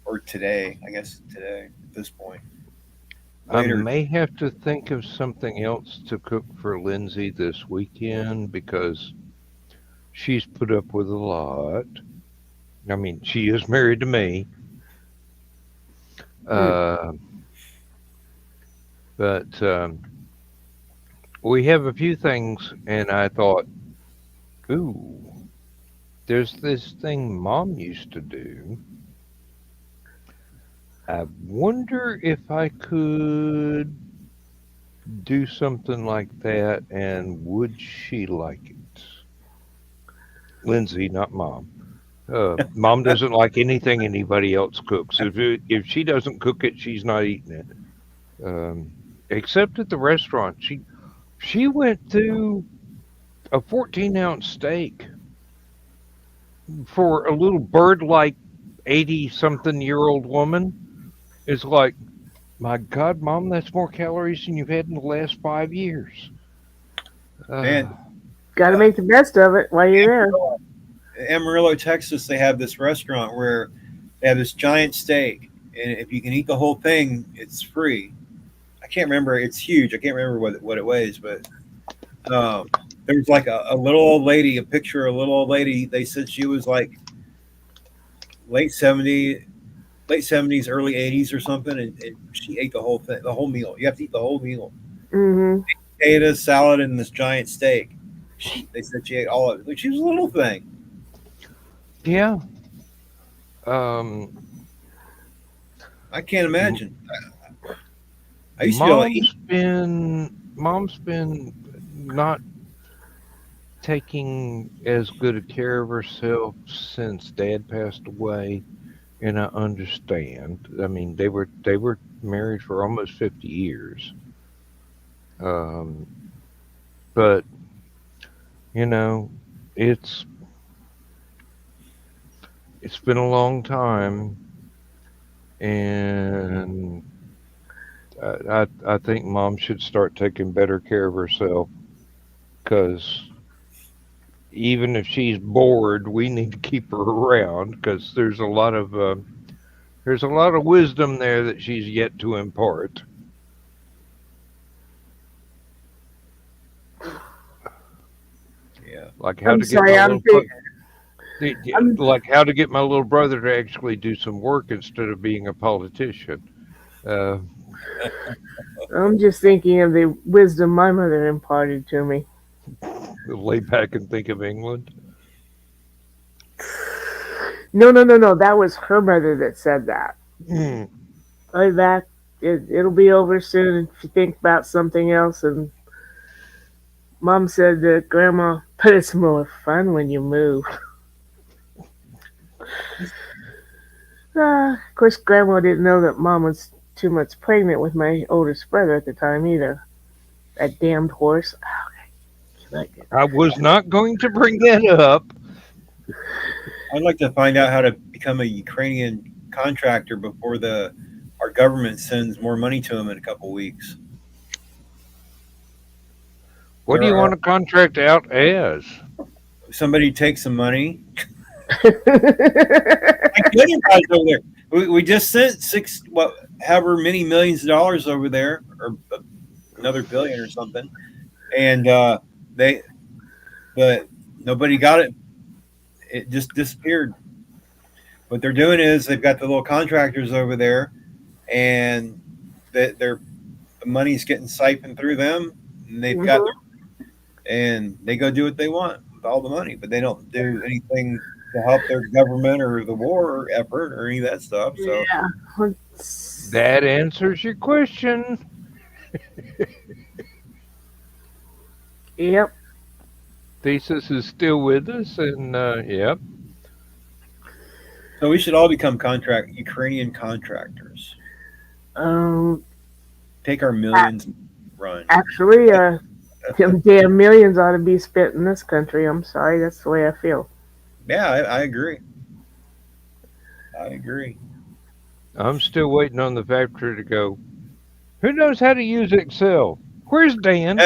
Or today, I guess today at this point. Later. I may have to think of something else to cook for Lindsay this weekend because she's put up with a lot. I mean, she is married to me. But we have a few things, and I thought, ooh, there's this thing Mom used to do. I wonder if I could do something like that, and would she like it? Lindsay, not Mom. Mom doesn't like anything anybody else cooks. If she doesn't cook it, she's not eating it. Except at the restaurant. She went through a 14-ounce steak for a little bird-like 80-something-year-old woman. It's like, my God, Mom, that's more calories than you've had in the last 5 years. Man, got to make the best of it while you're there. In Amarillo, Texas, they have this restaurant where they have this giant steak, and if you can eat the whole thing, it's free. I can't remember; it's huge. I can't remember what it weighs, but there's like a little old lady, a picture of a little old lady. They said she was like late 70s, early 80s or something, and she ate the whole thing, the whole meal. You have to eat the whole meal. Potatoes, salad, and this giant steak. They said she ate all of it. Like, she was a little thing. Yeah. I can't imagine. I used to be able to eat. Mom's been not taking as good a care of herself since Dad passed away, and I understand. I mean, they were married for almost 50 years. But you know, it's been a long time, and I think Mom should start taking better care of herself, because even if she's bored, we need to keep her around, because there's a lot of wisdom there that she's yet to impart. Yeah, like how to get my little brother to actually do some work instead of being a politician. I'm just thinking of the wisdom my mother imparted to me. Lay back and think of England. No. That was her mother that said that. Lay back. It'll be over soon if you think about something else. And Mom said to Grandma, but it's more fun when you move. Of course, Grandma didn't know that Mom was too much pregnant with my oldest brother at the time either. That damned horse. I was not going to bring that up. I'd like to find out how to become a Ukrainian contractor before our government sends more money to them in a couple weeks. What do you want to contract out as? Somebody take some money. Like the other guys over there. We just sent however many millions of dollars over there, or another billion or something, and nobody got it. It just disappeared. What they're doing is they've got the little contractors over there, and the money's getting siphoned through them, and they've got and they go do what they want with all the money, but they don't do anything to help their government or the war effort or any of that stuff. So that answers your question. Yep. Thesis is still with us, and yep. So we should all become Ukrainian contractors. Um, Take our millions and run. Actually, Them damn millions ought to be spent in this country. I'm sorry, that's the way I feel. Yeah, I agree. I agree. I'm still waiting on the factory to go. Who knows how to use Excel? Where's Dan?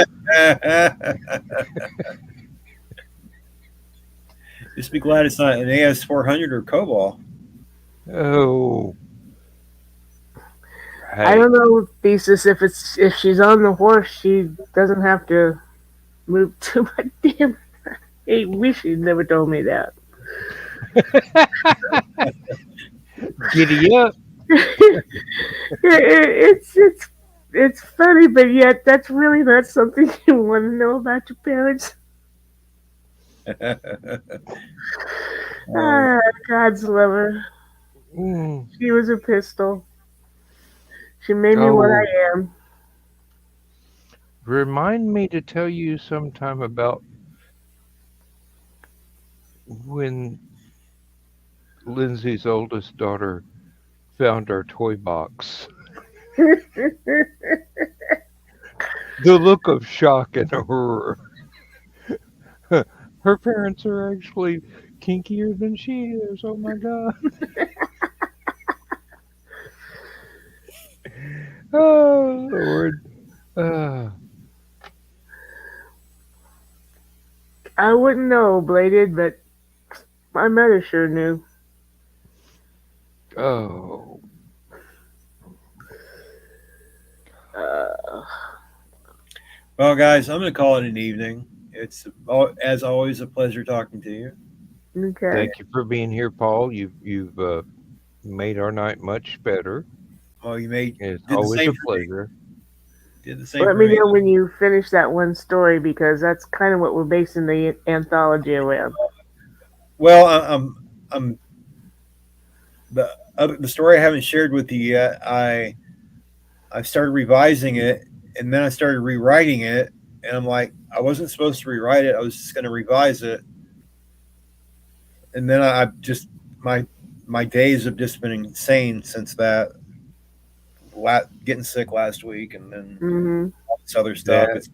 Just be glad it's not an AS400 or COBOL. Oh, I hey, don't know, Thesis. If she's on the horse, she doesn't have to move too much. Damn, I wish she'd never told me that. giddy up. It's funny, but yet that's really not something you want to know about your parents. Ah, God's lover. Mm. She was a pistol. She made me what Oh, I am. remind me to tell you sometime about when Lindsay's oldest daughter found our toy box. The look of shock and horror. Her parents are actually kinkier than she is. Oh my god. Oh Lord. Uh, I wouldn't know, Bladed, but my mother sure knew. oh. Uh, Well, guys, I'm going to call it an evening. It's as always a pleasure talking to you. okay. Thank you for being here, Paul. You've made our night much better. Well, you It's did the always same a for me. pleasure. Did the same Let for me me. know when you finish that one story because that's kind of what we're basing the anthology around. Well, I'm the story I haven't shared with you yet. I started revising it, and then I started rewriting it, and I'm like, I wasn't supposed to rewrite it. I was just going to revise it, and then I just my days have just been insane since that. Getting sick last week, and then Hmm. all this other stuff. That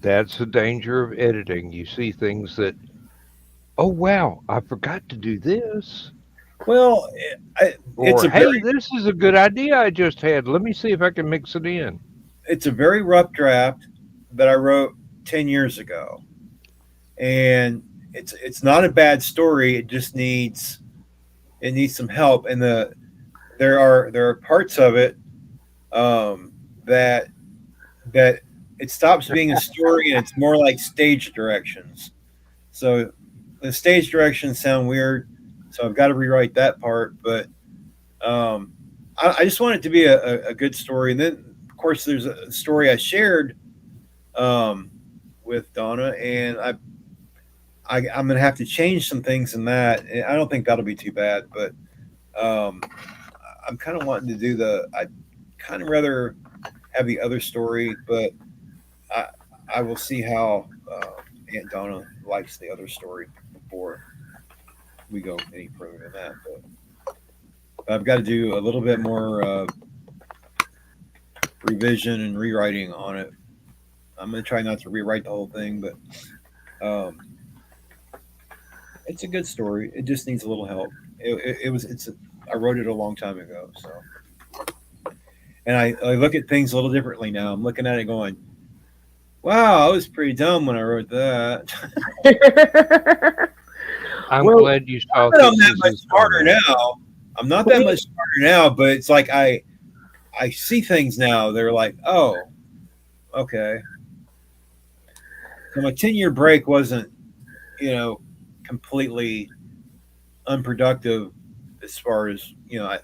that's the danger of editing. You see things that, oh wow, I forgot to do this. Well, it's Or a hey, very this is a good idea I just had. Let me see if I can mix it in. it's a very rough draft that I wrote 10 years ago, and it's not a bad story. It needs some help, and there are parts of it um, that that it stops being a story and it's more like stage directions. So the stage directions sound weird, so I've got to rewrite that part. But um, I just want it to be a good story. And then, of course, there's a story I shared um, with Donna, and I'm going to have to change some things in that. I don't think that'll be too bad, but um, I'm kind of wanting to do I kind of rather have the other story, but I, I will see how Aunt Donna likes the other story before we go any further than that. But I've got to do a little bit more revision and rewriting on it. I'm going to try not to rewrite the whole thing, but um, it's a good story. It just needs a little help. I wrote it a long time ago, so. And I look at things a little differently now. I'm looking at it going, wow, I was pretty dumb when I wrote that. I'm Well, glad you saw Not that I'm things that as much a smarter comment. now. I'm not that much smarter now, but it's like I see things now. They're like, oh, okay. So my 10-year break wasn't, completely unproductive as far as, I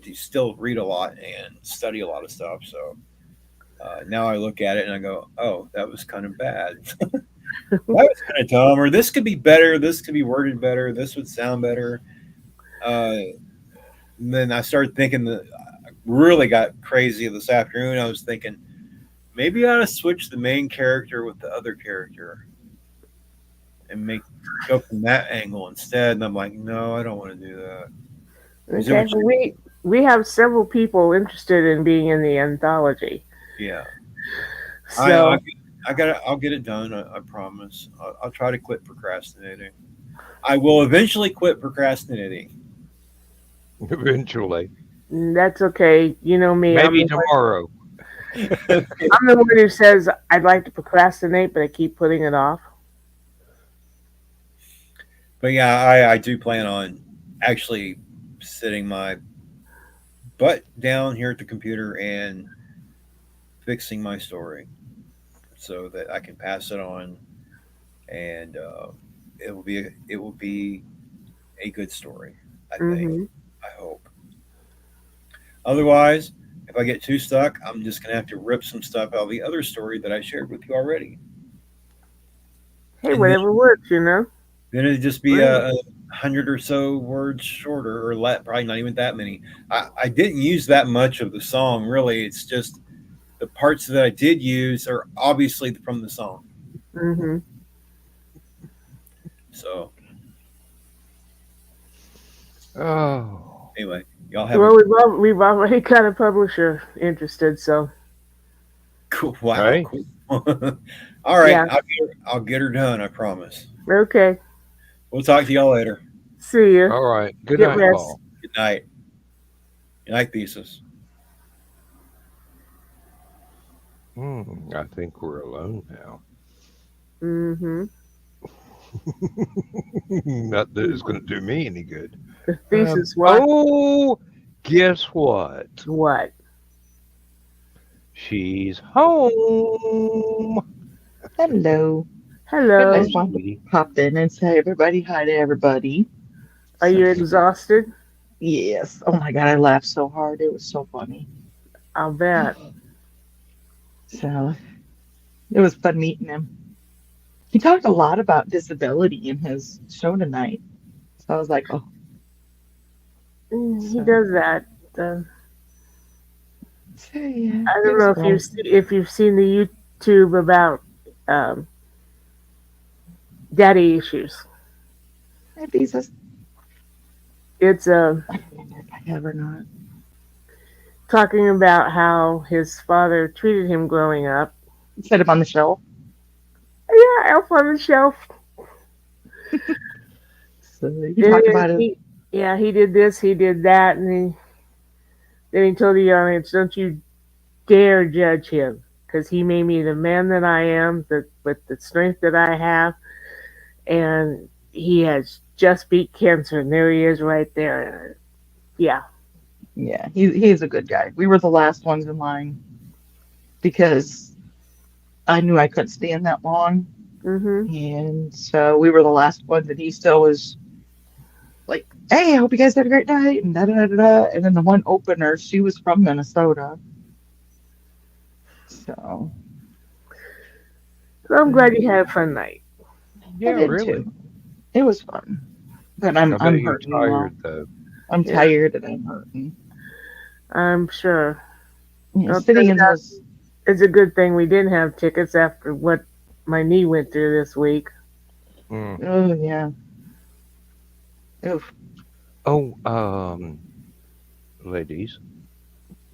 do still read a lot and study a lot of stuff. So now I look at it and I go, oh, that was kind of bad. That was kind of dumb. Or this could be better. This could be worded better. This would sound better. And then I started thinking that I really got crazy this afternoon. I was thinking maybe I ought to switch the main character with the other character and go from that angle instead. And I'm like, no, I don't want to do that. Is it okay, what well, we have several people interested in being in the anthology. Yeah. So I'll get it done. I promise. I'll try to quit procrastinating. I will eventually quit procrastinating. Eventually. That's okay. You know me. Maybe tomorrow. I'm the one who says I'd like to procrastinate, but I keep putting it off. But yeah, I do plan on actually sitting my butt down here at the computer and fixing my story so that I can pass it on, and it will be a good story. I think. Hmm. I hope. Otherwise, if I get too stuck, I'm just gonna have to rip some stuff out of the other story that I shared with you already, Hey, and whatever works, you know. then it'd just be Right. a hundred or so words shorter, or probably not even that many. I didn't use that much of the song, really. It's just the parts that I did use are obviously from the song. Hmm. So Oh. anyway, y'all have Well, a we've already got a publisher interested, so cool. Wow, Right? cool. All right, yeah. I'll get her done. I promise. Okay. We'll talk to y'all later. See ya. All right. Good Get night, rest. Paul. Good night. Good night, Thesis. I think we're alone now. Hmm. Not that it's going to do me any good. The thesis what? Oh, guess what? What? She's home. Hello. I Hello. just wanted to pop in and say everybody hi to everybody. Are you So, exhausted? yes. Oh my God, I laughed so hard. It was so funny. I'll bet. So it was fun meeting him. He talked a lot about disability in his show tonight. So I was like, oh, He so, does that. so yeah, I it don't was know fun. if you've seen the YouTube about um, daddy issues. Hi, Jesus. It's I don't remember if I have or not. talking about how his father treated him growing up. Set him on the shelf. Yeah, Elf on the Shelf. So he talked about it. He did this, he did that, and then he told the audience, "Don't you dare judge him, because he made me the man that I am, with the strength that I have, and he has just beat cancer, and there he is right there." Yeah. Yeah, he's a good guy. We were the last ones in line because I knew I couldn't stand that long. Mhm. And so we were the last ones, and he still was like, "Hey, I hope you guys had a great night," and da da da da. Da. And then the one opener, she was from Minnesota, so So I'm glad you had a fun night. I Yeah, did really. too. It was fun, but I bet I'm you're hurting now. tired, though. I'm Yeah. tired and I'm hurting. I'm sure. Yeah, Well, sitting in those. it's a good thing we didn't have tickets after what my knee went through this week. Mm. Oh yeah. Oof. Oh, ladies,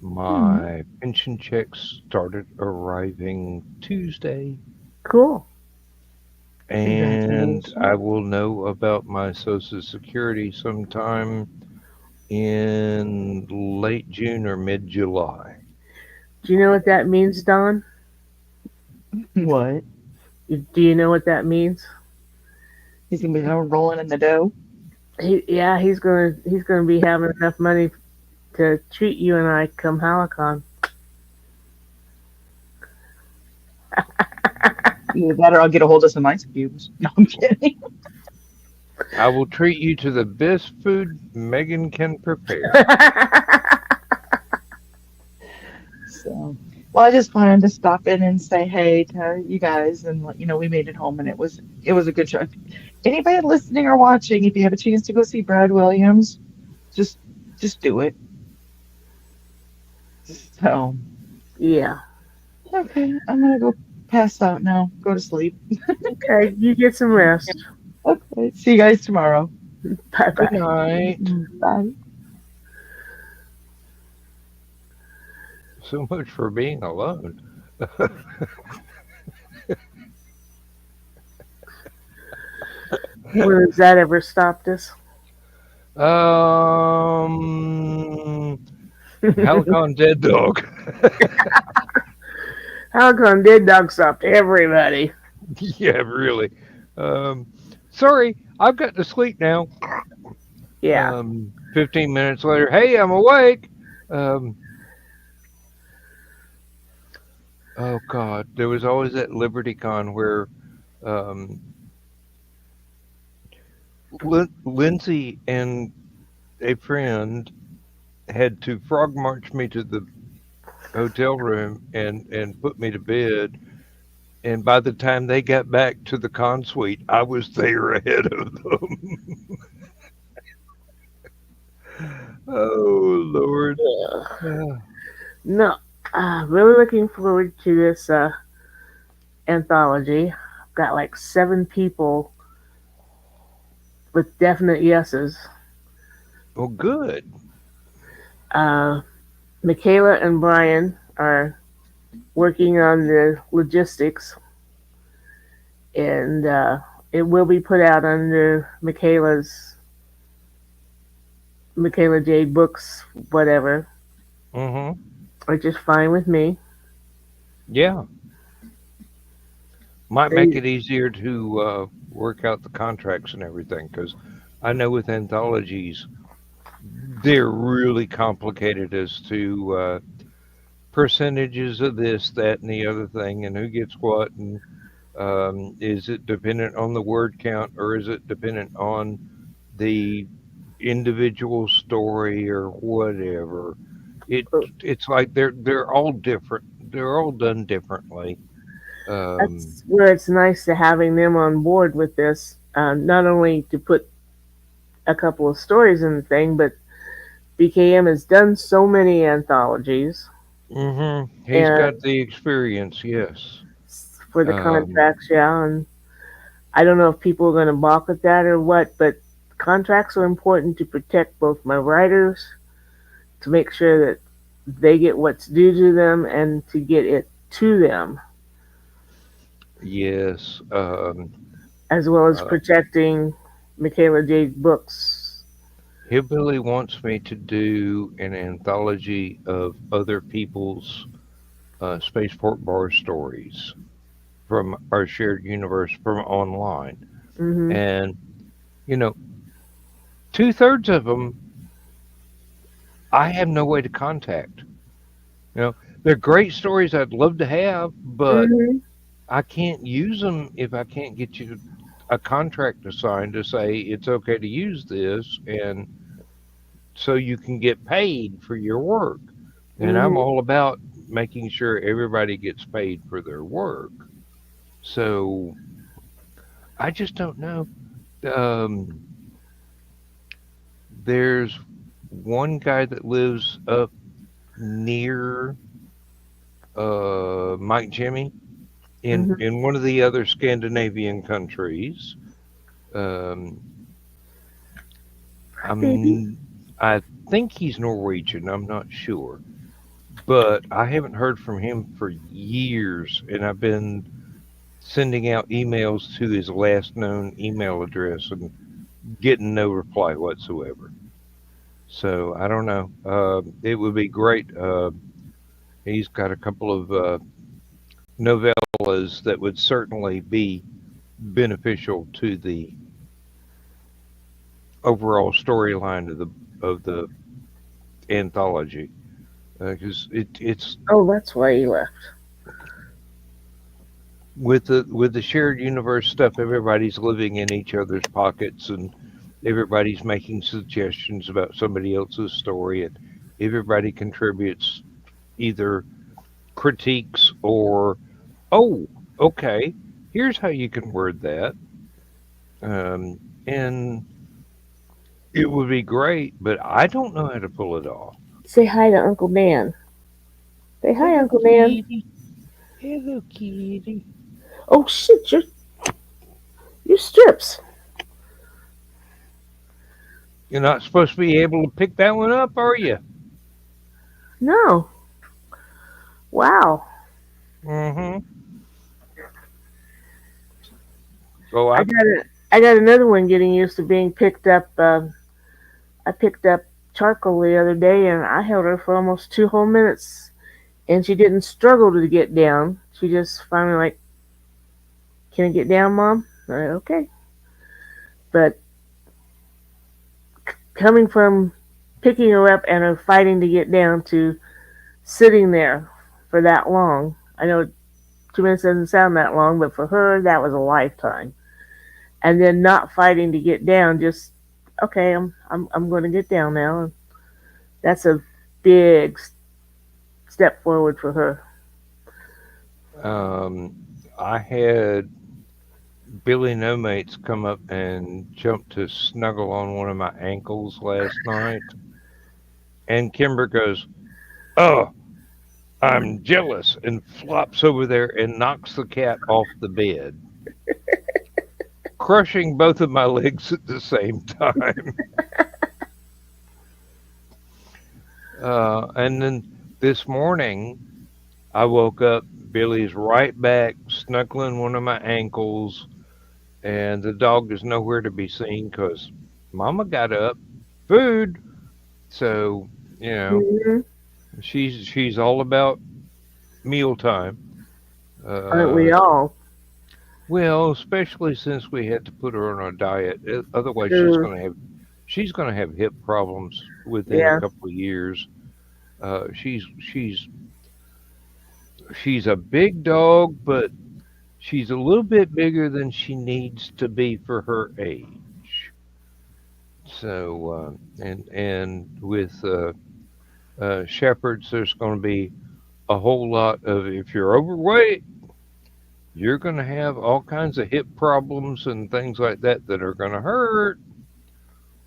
my pension checks started arriving Tuesday, Cool. and Congratulations. I will know about my Social Security sometime in late June or mid July. Do you know what that means, Don? What? Do you know what that means? He's gonna be rolling in the dough. He's gonna be having enough money to treat you and I come Hallowcon. Either that or I'll get a hold of some ice cubes. No, I'm kidding. I will treat you to the best food Megan can prepare. So, well, I just wanted to stop in and say hey to you guys and let you know we made it home and it was a good show. Anybody listening or watching, if you have a chance to go see Brad Williams, just do it. So, Yeah. okay, I'm gonna go pass out now. Go to sleep. Okay, you get some rest. Okay, see you guys tomorrow. Bye Good bye. night. Bye. So much for being alone. When has that ever stopped us? Hallowcon Dead Dog. How come Dead Dog stopped everybody? Yeah, really. Um, sorry, I've got to sleep now. Yeah. 15 minutes later, hey, I'm awake. Um, oh God, there was always that LibertyCon where um, Lindsay and a friend had to frog march me to the hotel room and put me to bed. And by the time they got back to the con suite, I was there ahead of them. Oh Lord. Uh, No. Really looking forward to this anthology. I've got like 7 people with definite yeses. well, good. Uh, Michaela and Brian are working on the logistics, and it will be put out under Michaela J Books, whatever, Mm-hmm. which is fine with me. Yeah. Might make They, it easier to work out the contracts and everything because I know with anthologies, they're really complicated as to percentages of this, that, and the other thing, and who gets what, and is it dependent on the word count or is it dependent on the individual story or whatever? It's like they're all different. They're all done differently. Um, that's where it's nice to having them on board with this, not only to put a couple of stories in the thing, but BKM has done so many anthologies, He's and got the experience, yes. for the Um, contracts, yeah, and I don't know if people are going to balk at that or what, but contracts are important to protect both my writers, to make sure that they get what's due to them, and to get it to them, yes. as well as Uh, protecting Michaela J. Books. Hillbilly wants me to do an anthology of other people's spaceport bar stories from our shared universe from online. Hmm. And, you know, 2/3 of them I have no way to contact. You know, they're great stories I'd love to have, but Hmm. I can't use them if I can't get you a contract assigned to say it's okay to use this and so you can get paid for your work. And I'm Hmm. all about making sure everybody gets paid for their work. So I just don't know. Um, there's one guy that lives up near Mike Jimmy Hmm. in one of the other Scandinavian countries. Um, Baby. I think he's Norwegian. I'm not sure, but I haven't heard from him for years, and I've been sending out emails to his last known email address and getting no reply whatsoever. So I don't know. It would be great. He's got a couple of novellas that would certainly be beneficial to the overall storyline of the anthology because it's Oh, that's why he left. with the shared universe stuff. Everybody's living in each other's pockets and everybody's making suggestions about somebody else's story and everybody contributes either critiques or oh okay here's how you can word that and it would be great but I don't know how to pull it off. Say hi to Uncle Dan. Say hi, Hello Uncle Dan. kitty. Hello kitty. Oh shit, your strips. You're not supposed to be able to pick that one up, are you? No. Wow. Mm-hmm. So I I gotta I got another one getting used to being picked up. I picked up charcoal the other day, and I held her for almost 2 whole minutes, and she didn't struggle to get down. She just finally like, "Can I get down, Mom?" I said, okay. But coming from picking her up and her fighting to get down to sitting there for that long, I know 2 minutes doesn't sound that long, but for her that was a lifetime. And then not fighting to get down, just okay, I'm going to get down now. That's a big step forward for her. I had Billy No Mates come up and jump to snuggle on one of my ankles last night. And Kimber goes, "Oh, I'm jealous," and flops over there and knocks the cat off the bed, crushing both of my legs at the same time. And then this morning, I woke up, Billy's right back, snuggling one of my ankles, and the dog is nowhere to be seen because Mama got up, food. So, Mm-hmm. she's all about mealtime. Aren't we all? Well, especially since we had to put her on a diet. Otherwise, True. she's gonna have hip problems within a Yeah. couple of years. She's a big dog, but she's a little bit bigger than she needs to be for her age. So, and with shepherds, there's going to be a whole lot of, if you're overweight, you're going to have all kinds of hip problems and things like that that are going to hurt.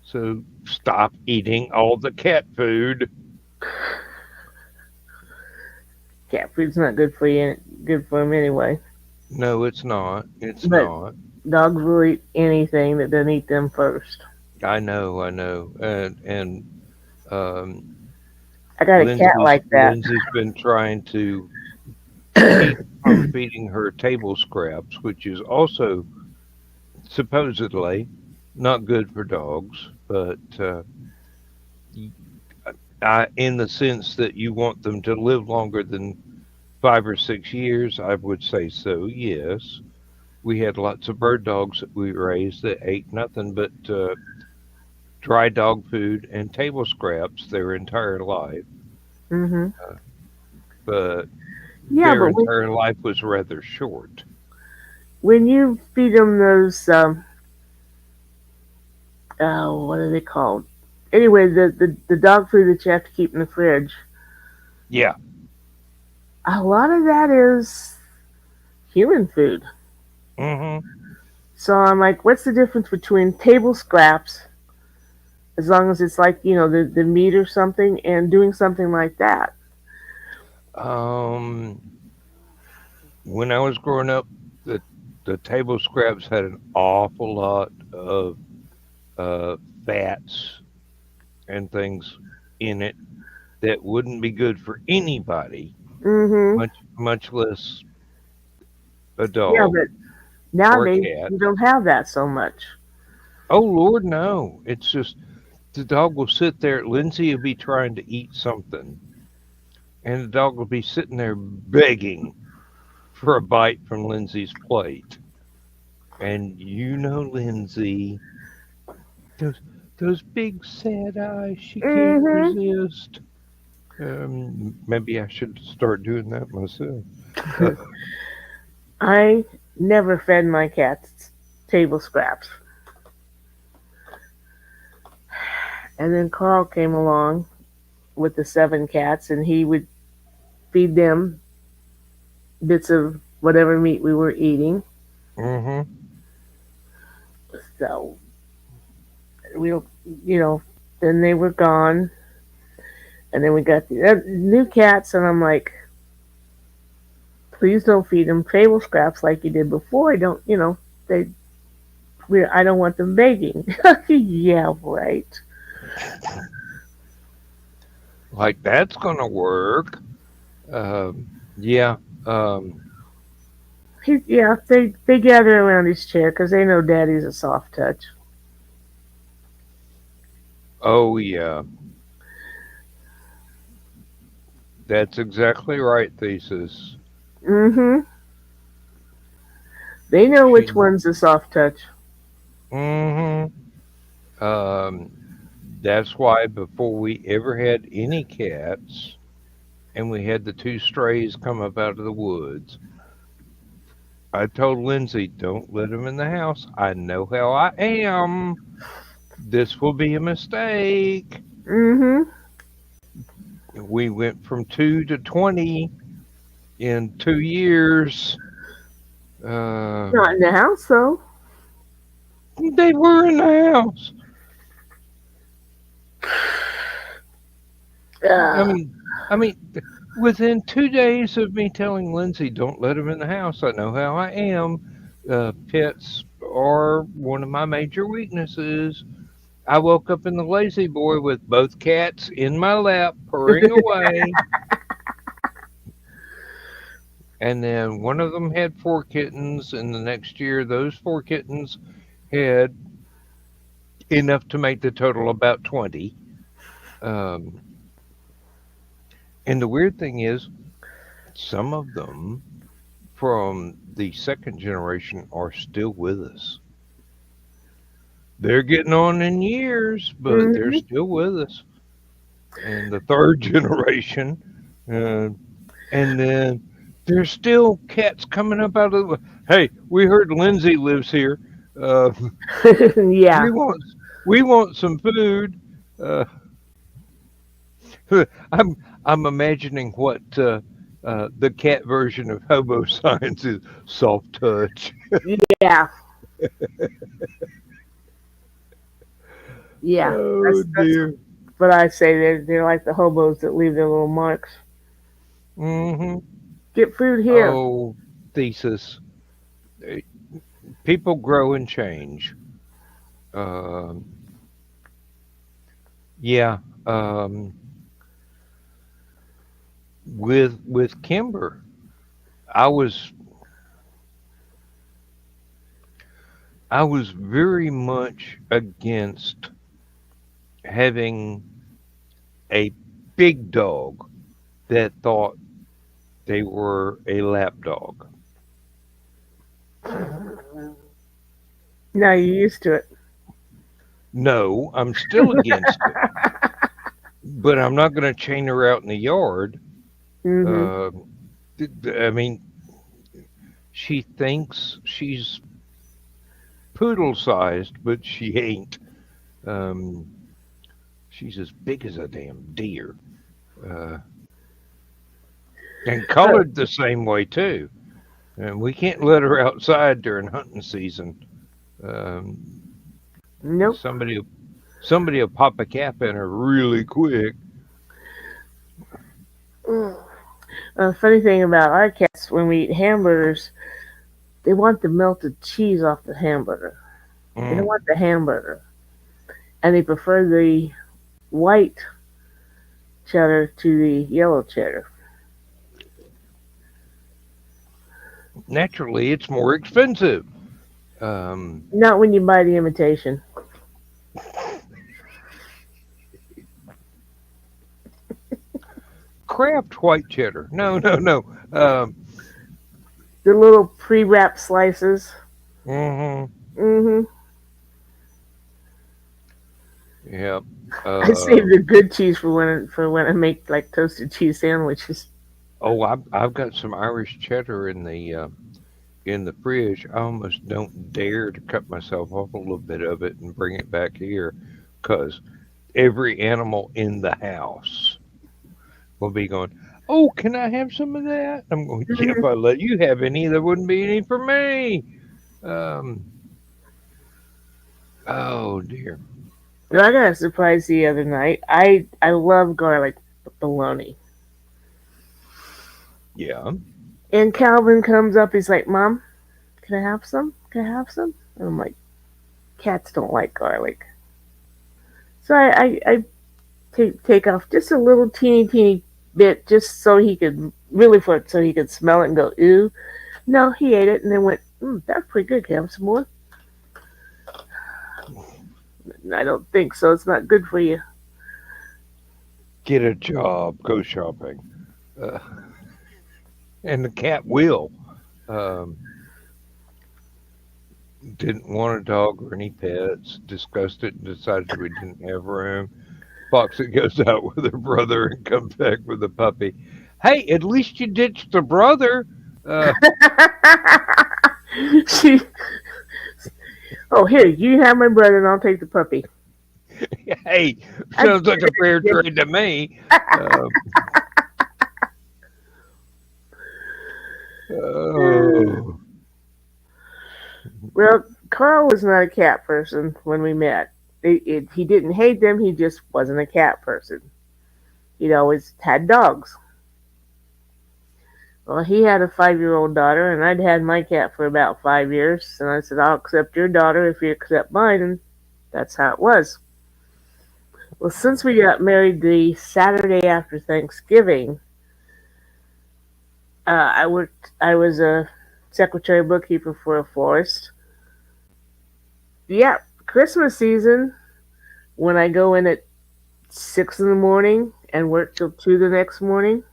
So stop eating all the cat food. Cat food's not good for you. Good for them anyway. No, it's not. It's But not. dogs will eat anything that doesn't eat them first. I know, and um, I got a cat like that. Lindsay's been trying to keep from feeding her table scraps, which is also supposedly not good for dogs, but in the sense that you want them to live longer than 5 or 6 years, I would say so, yes. We had lots of bird dogs that we raised that ate nothing but dry dog food and table scraps their entire life, Mm-hmm. but Yeah, their but entire life was rather short. when you feed them those, what are they called? Anyway, the dog food that you have to keep in the fridge, Yeah. a lot of that is human food. Mm-hmm. So I'm like, what's the difference between table scraps, as long as it's like, the meat or something, and doing something like that? When I was growing up, the table scraps had an awful lot of fats and things in it that wouldn't be good for anybody, Mm-hmm. much less a Yeah, dog but or a nowadays cat. you don't have that so much. Oh Lord, no! It's just the dog will sit there. Lindsay will be trying to eat something, and the dog will be sitting there begging for a bite from Lindsay's plate. And Lindsay, those those big sad eyes, she can't Mm-hmm. resist. Maybe I should start doing that myself. Uh, I never fed my cats table scraps. And then Carl came along with the 7 cats, and he would feed them bits of whatever meat we were eating. mm-hmm. So we, then they were gone, and then we got the new cats, and I'm like, please don't feed them table scraps like you did before. I don't, they, I don't want them begging. Yeah, right. Like that's gonna work. Yeah. They gather around his chair because they know Daddy's a soft touch. Oh, yeah. That's exactly right, Thesis. Mm-hmm. They know which She, one's a soft touch. mm-hmm. That's why before we ever had any cats, and we had the two strays come up out of the woods, I told Lindsay, don't let them in the house. I know how I am. This will be a mistake. Mm-hmm. We went from 2 to 20 in 2 years. Not in the house, though. They were in the house. I mean, I mean, within 2 days of me telling Lindsay, don't let them in the house, I know how I am. Pets are one of my major weaknesses. I woke up in the lazy boy with both cats in my lap, purring away. And then one of them had 4 kittens, and the next year, those 4 kittens had enough to make the total about 20. Um, and the weird thing is, some of them from the second generation are still with us. They're getting on in years, but they're Mm-hmm. still with us. And the third generation, uh, and then there's still cats coming up out of the. Hey, we heard Lindsay lives here. Uh, Yeah. we want we want some food. Uh, I'm imagining what the cat version of hobo science is. Soft touch. Yeah. Yeah. Oh That's dear. what I say. They're like the hobos that leave their little marks. Mm-hmm. Get food here. Oh, Thesis. Eh, People grow and change. Um, yeah. Um, with Kimber, I was I was very much against having a big dog that thought they were a lap dog. Now you're used to it. No, I'm still against it, but I'm not going to chain her out in the yard. Mm-hmm. Uh, I mean, she thinks she's poodle sized, but she ain't. Um, she's as big as a damn deer, uh, and colored the same way too. And we can't let her outside during hunting season. Um, Nope. somebody will pop a cap in her really quick. Funny thing about our cats, when we eat hamburgers, they want the melted cheese off the hamburger. They don't Mm. want the hamburger. And they prefer the white cheddar to the yellow cheddar. Naturally, it's more expensive. Um, Not when you buy the imitation. Kraft white cheddar. No, no, no. The little pre-wrapped slices. Mhm. Mm-hmm. Yep. I save the good cheese for when I make like toasted cheese sandwiches. Oh, I've got some Irish cheddar in the fridge. I almost don't dare to cut myself off a little bit of it and bring it back here, because every animal in the house will be going, "Oh, can I have some of that?" I'm going, "Yeah, if Mhm. I let you have any, there wouldn't be any for me." Um, oh dear. Well, I got a surprise the other night. I love garlic bologna. Yeah. And Calvin comes up. He's like, "Mom, can I have some? Can I have some?" And I'm like, "Cats don't like garlic." So I take off just a little teeny bit, just so he could really so he could smell it and go ooh. No, he ate it and then went, that's pretty good. Can I have some more? I don't think so. It's not good for you. Get a job, go shopping. Uh, and the cat will. Um, didn't want a dog or any pets, discussed it and decided we didn't have room. Foxy goes out with her brother and comes back with a puppy. Hey, at least you ditched the brother. Uh, she, oh, here, you have my brother and I'll take the puppy. hey, I sounds like a fair trade to me. Uh, oh, Well, Carl was not a cat person when we met. He didn't hate them, he just wasn't a cat person. He'd always had dogs. Well, he had a 5-year-old daughter, and I'd had my cat for about 5 years. And I said, I'll accept your daughter if you accept mine. And that's how it was. Well, since we got married the Saturday after Thanksgiving, I was a secretary bookkeeper for a florist. Yeah, Christmas season, when I go in at 6 in the morning and work till 2 the next morning,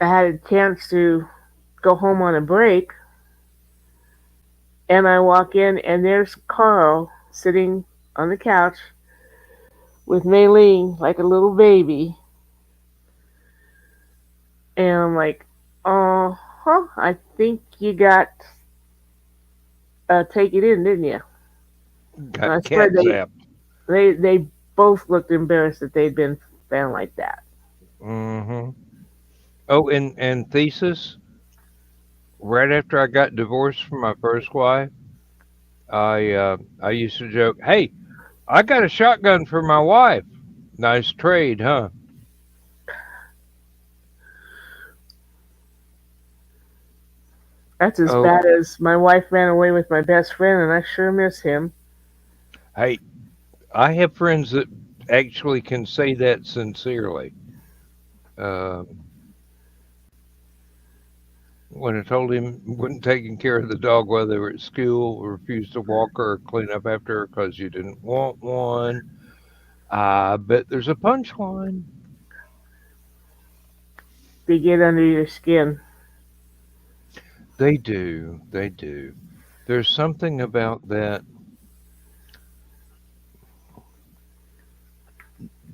I had a chance to go home on a break, and I walk in, and there's Carl sitting on the couch with Maylene like a little baby. And I'm like, oh, huh, I think you got take it in, didn't you? And I got swear cat zapped. they both looked embarrassed that they'd been found like that. Hmm. Oh, and thesis. Right after I got divorced from my first wife, I used to joke, "Hey, I got a shotgun for my wife. Nice trade, huh?" That's as Oh, bad as my wife ran away with my best friend, and I sure miss him. hey, I have friends that actually can say that sincerely. Um, when I told him wasn't taking care of the dog while they were at school, refused to walk her or clean up after her because you didn't want one. I bet there's a punchline. They get under your skin. They do. They do. There's something about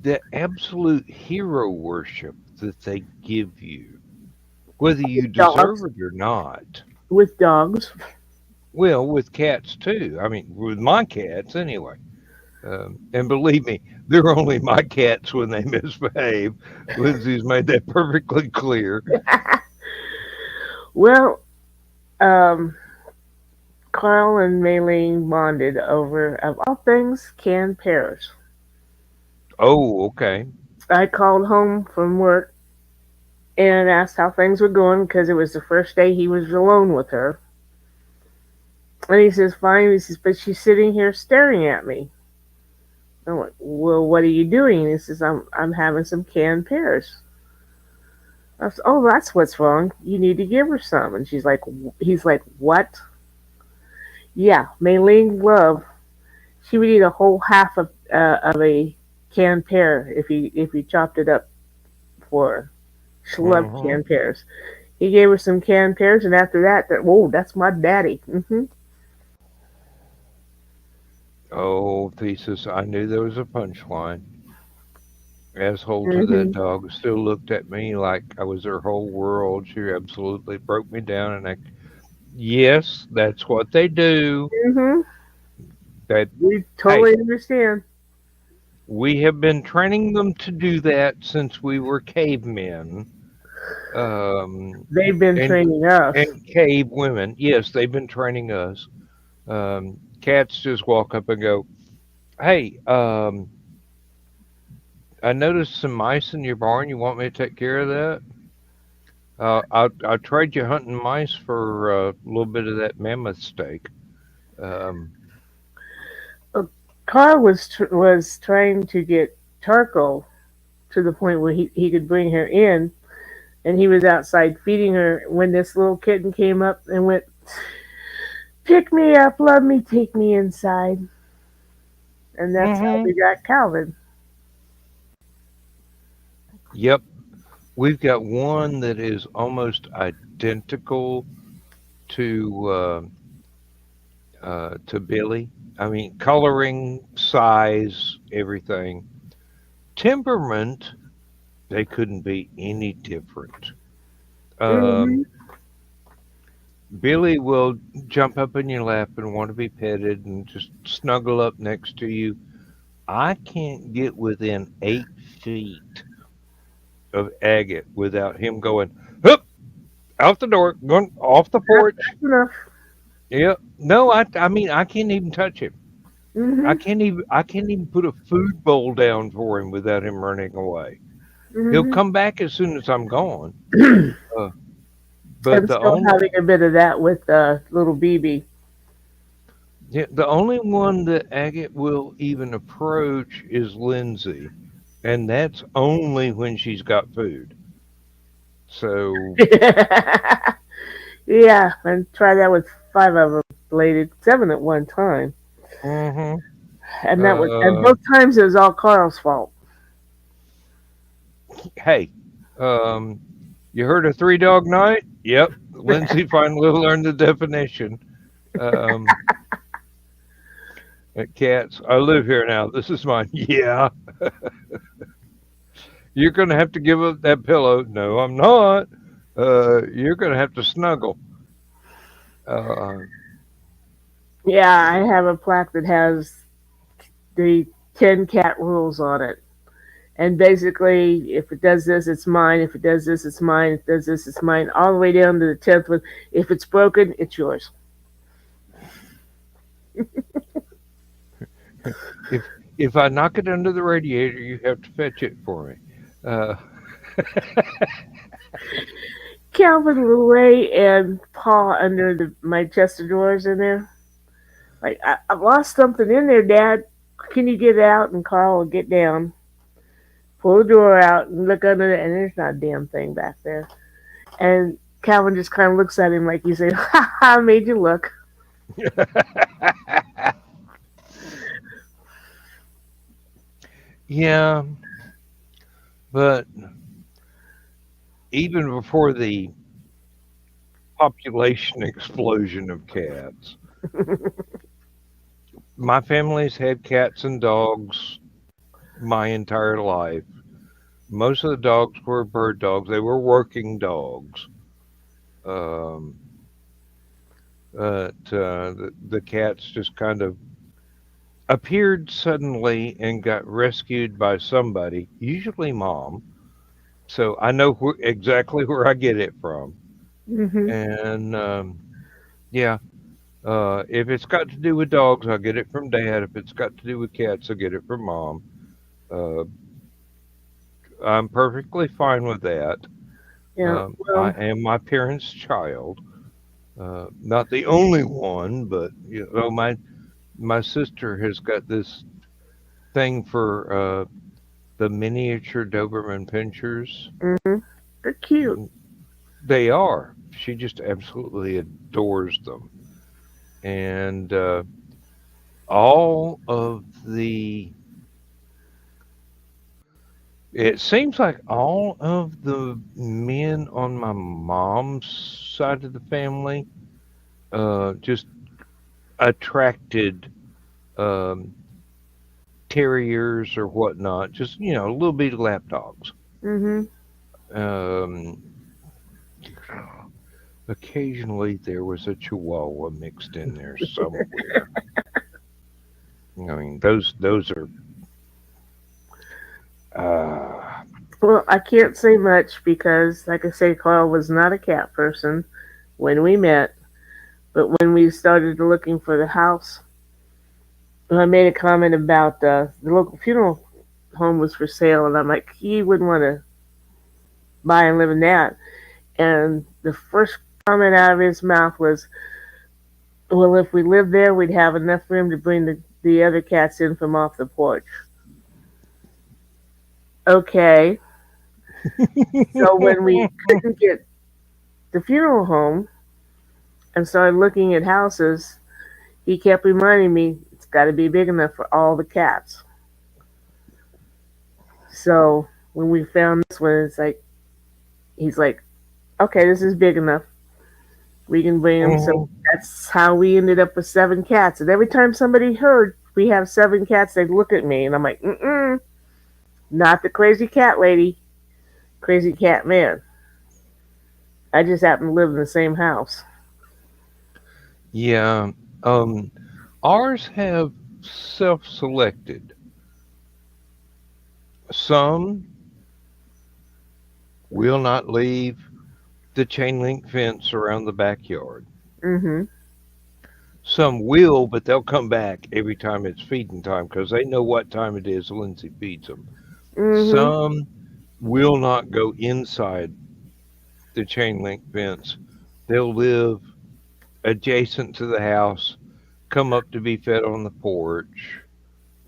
that absolute hero worship that they give you, whether you deserve Dogs. it or not. With dogs. Well, with cats too. I mean, with my cats anyway. And believe me, they're only my cats when they misbehave. Lindsay's made that perfectly clear. Well, um, Carl and Maylene bonded over, of all things, canned pears. Oh, okay. I called home from work and asked how things were going because it was the first day he was alone with her. And he says, fine. He says, but she's sitting here staring at me. I'm like, well, what are you doing? He says, I'm having some canned pears. I said, oh, that's what's wrong. You need to give her some. And he's like, what? Yeah, Maylene Love. She would eat a whole half of a canned pear if you chopped it up for her. She loved Hmm. canned pears. He gave her some canned pears, and after that, whoa, that's my daddy. Oh, thesis. I knew there was a punchline. Asshole to that Hmm. dog still looked at me like I was her whole world. She absolutely broke me down, and yes, that's what they do. Hmm. That We hey, totally understand. we have been training them to do that since we were cavemen. Um, They've been and training us. and cave women. Yes, they've been training us. Cats just walk up and go, "Hey, I noticed some mice in your barn. You want me to take care of that? I'll trade you hunting mice for a little bit of that mammoth steak." Um, Uh, Carl was trying to get charcoal to the point where he could bring her in and he was outside feeding her when this little kitten came up and went, "Pick me up, love me, take me inside." And that's how Mm-hmm. we got Calvin. Yep. We've got one that is almost identical to Billy. I mean, coloring, size, everything. Temperament, they couldn't be any different. Um, Hmm. Billy will jump up in your lap and want to be petted and just snuggle up next to you. I can't get within 8 feet of Agate without him going, "Hup, out the door, going off the porch." That's enough. Yeah. No, I mean I can't even touch him. Hmm. I can't even put a food bowl down for him without him running away. He'll Hmm. come back as soon as I'm gone. Uh, but I'm the still only having a bit of that with little BB. yeah, the only one that Agate will even approach is Lindsay, and that's only when she's got food. So, Yeah, and try that with 5 of them bladed, 7 at one time, hmm and uh, both times it was all Carl's fault. hey, um, you heard of three dog night? Yep, Lindsay finally learned the definition. Um, Cats, I live here now. This is mine. Yeah, you're gonna have to give up that pillow. No, I'm not. You're gonna have to snuggle. Uh, Yeah, I have a plaque that has the 10 cat rules on it. And basically, if it does this, it's mine. If it does this, it's mine. If it does this, it's mine. All the way down to the 10th one. If it's broken, it's yours. if if I knock it under the radiator, you have to fetch it for me. Uh, Calvin will lay and paw under my chest of drawers in there. Like, I've lost something in there, Dad. Can you get it out? And Carl will get down, pull the drawer out, and look under it, and there's not a damn thing back there. And Calvin just kind of looks at him like you say, "Ha ha, made you look." yeah, but even before the population explosion of cats, my family's had cats and dogs my entire life. Most of the dogs were bird dogs. They were working dogs. Um, the cats just kind of appeared suddenly and got rescued by somebody, usually mom. So I know exactly where I get it from. Hmm. And yeah, if it's got to do with dogs, I'll get it from dad. If it's got to do with cats, I'll get it from mom. Uh, I'm perfectly fine with that. Yeah, I well, am my parents' child. Not the only one, but my sister has got this thing for the miniature Doberman Pinschers. they're cute. Mm, they are. She just absolutely adores them, and all of the. It seems like all of the men on my mom's side of the family just attracted um, terriers or whatnot, just little bitty lap dogs. Hmm. Um, occasionally there was a Chihuahua mixed in there somewhere. I mean, those are. Uh, Well, I can't say much because, like I say, Carl was not a cat person when we met. But when we started looking for the house, I made a comment about the local funeral home was for sale, and I'm like, he wouldn't want to buy and live in that. And the first comment out of his mouth was, "Well, if we lived there, we'd have enough room to bring the other cats in from off the porch." Okay. So when we couldn't get the funeral home and started looking at houses, he kept reminding me it's got to be big enough for all the cats. So when we found this one, he's like, okay, this is big enough. We can bring them. So that's how we ended up with 7 cats. And every time somebody heard we have 7 cats, they'd look at me, and I'm like, not the crazy cat lady, crazy cat man. I just happen to live in the same house. Yeah. Ours have self-selected. Some will not leave the chain link fence around the backyard. Mm-hmm. Some will, but they'll come back every time it's feeding time because they know what time it is Lindsay feeds them. Mm-hmm. Some will not go inside the chain link fence. They'll live adjacent to the house, come up to be fed on the porch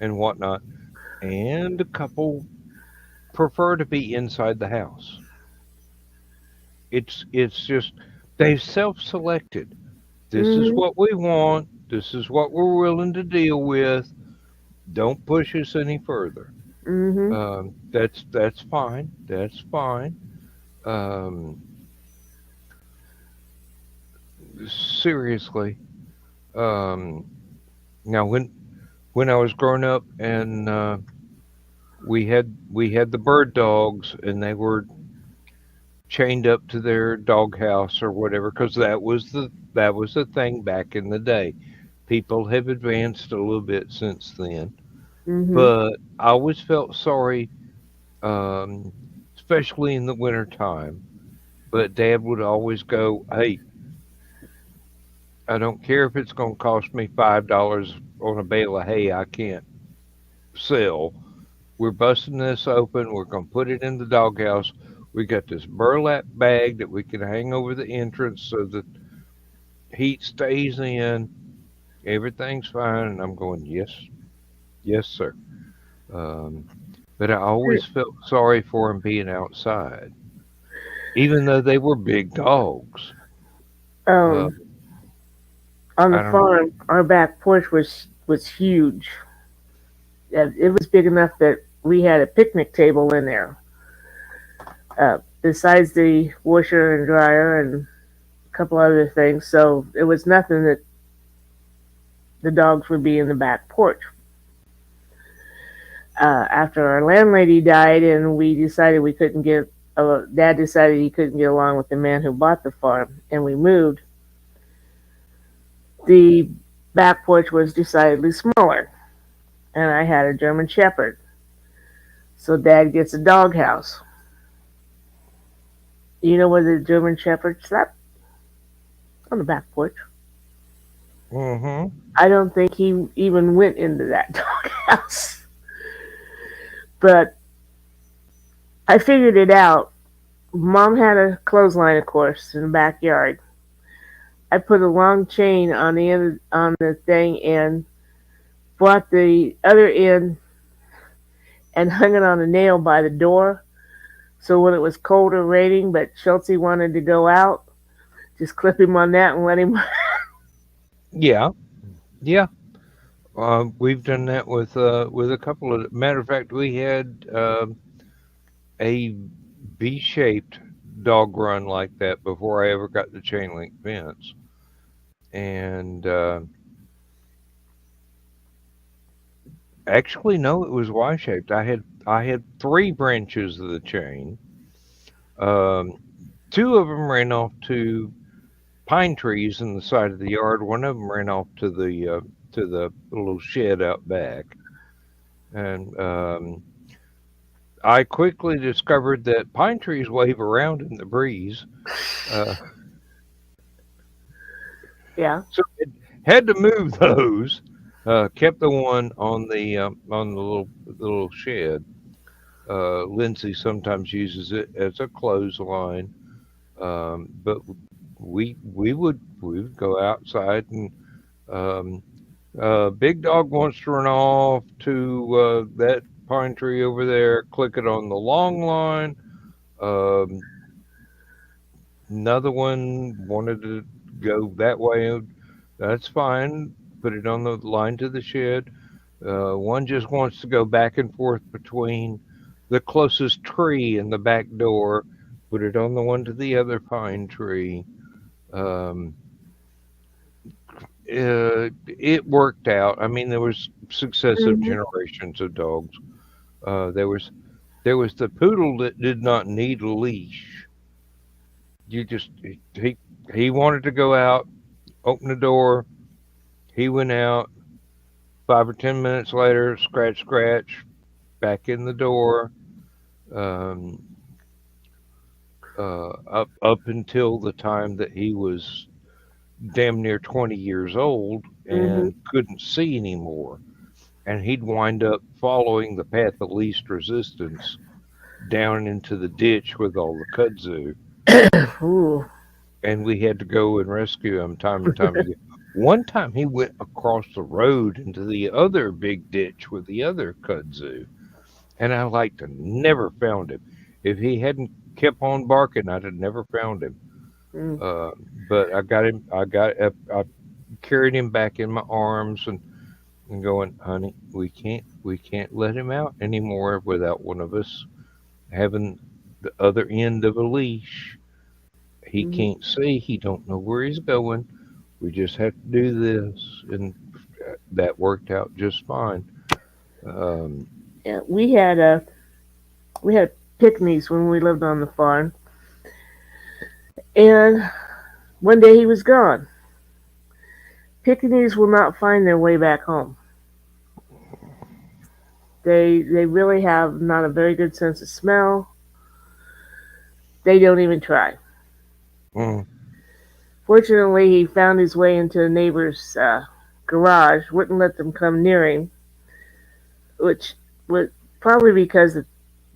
and whatnot. And a couple prefer to be inside the house. It's just they've self-selected. This is Mm-hmm. what we want. This is what we're willing to deal with. Don't push us any further. Mm-hmm. That's fine. That's fine. Um, Seriously. Um, Now when I was growing up and we had the bird dogs and they were chained up to their doghouse or whatever because that was the thing back in the day. People have advanced a little bit since then, Mm-hmm. but I always felt sorry, um, especially in the winter time. But Dad would always go, "Hey, I don't care if it's going to cost me $5 on a bale of hay. I can't sell. We're busting this open. We're going to put it in the doghouse. We got this burlap bag that we can hang over the entrance so that heat stays in. Everything's fine." And I'm going, yes, yes, sir. Um, but I always felt sorry for him being outside, even though they were big dogs. Uh, Um, on the I don't know. farm, our back porch was huge. It was big enough that we had a picnic table in there. Besides the washer and dryer and a couple other things, so it was nothing that the dogs would be in the back porch. After our landlady died, and we decided we couldn't get, Dad decided he couldn't get along with the man who bought the farm, and we moved. The back porch was decidedly smaller, and I had a German Shepherd. So Dad gets a doghouse. You know where the German Shepherd slept? On the back porch. Mm-hmm. I don't think he even went into that doghouse. But I figured it out. Mom had a clothesline, of course, in the backyard. I put a long chain on the end on the thing and brought the other end and hung it on a nail by the door. So when it was cold or raining, but Schultze wanted to go out, just clip him on that and let him. Yeah, yeah. We've done that with a couple of. Matter of fact, we had a V-shaped dog run like that before I ever got the chain link fence, and actually, no, it was Y-shaped. I had 3 branches of the chain. Um, 2 of them ran off to pine trees in the side of the yard. One of them ran off to the little shed out back, and I quickly discovered that pine trees wave around in the breeze, uh, Yeah. so it had to move those. Kept the one on the little shed. Lindsay sometimes uses it as a clothesline, but we would go outside and um, big dog wants to run off to that pine tree over there. Click it on the long line. Um, Another one wanted to go that way. That's fine. Put it on the line to the shed. One just wants to go back and forth between the closest tree and the back door. Put it on the one to the other pine tree. Um, it worked out. I mean, there was successive Mhm. generations of dogs. There was the poodle that did not need a leash. You just he wanted to go out, open the door. He went out. 5 or 10 minutes later, scratch, scratch, back in the door. Um, up until the time that he was damn near 20 years old Mhm. and couldn't see anymore. And he'd wind up following the path of least resistance down into the ditch with all the kudzu. Ooh. And we had to go and rescue him time and time again. One time he went across the road into the other big ditch with the other kudzu. And I like to never found him. If he hadn't kept on barking, I'd have never found him. Mm. But I got him. I carried him back in my arms and going, honey, we can't let him out anymore without one of us having the other end of a leash. He Mhm. can't see. He don't know where he's going. We just have to do this, and that worked out just fine. Um, Yeah, we had picnics when we lived on the farm, and one day he was gone. Pickaninnies will not find their way back home. They really have not a very good sense of smell. They don't even try. mm, Fortunately, he found his way into a neighbor's garage, wouldn't let them come near him, which was probably because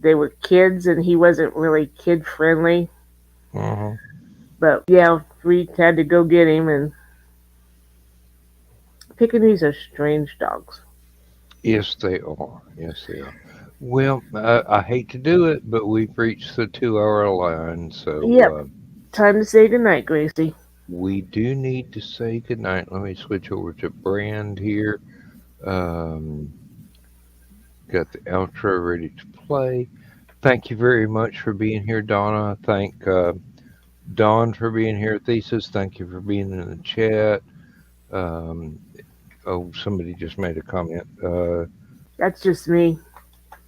they were kids and he wasn't really kid friendly. uh-huh. But yeah, we had to go get him, and Pekingese are strange dogs. Yes, they are. Yes, they are. Well, I hate to do it, but we've reached the 2 hour line, so Yep, time to say goodnight, Gracie. we do need to say goodnight. Let me switch over to Brand here. Um, got the outro ready to play. Thank you very much for being here, Donna. Thank Don for being here. Thesis, thank you for being in the chat. Um, oh, somebody just made a comment. That's just me.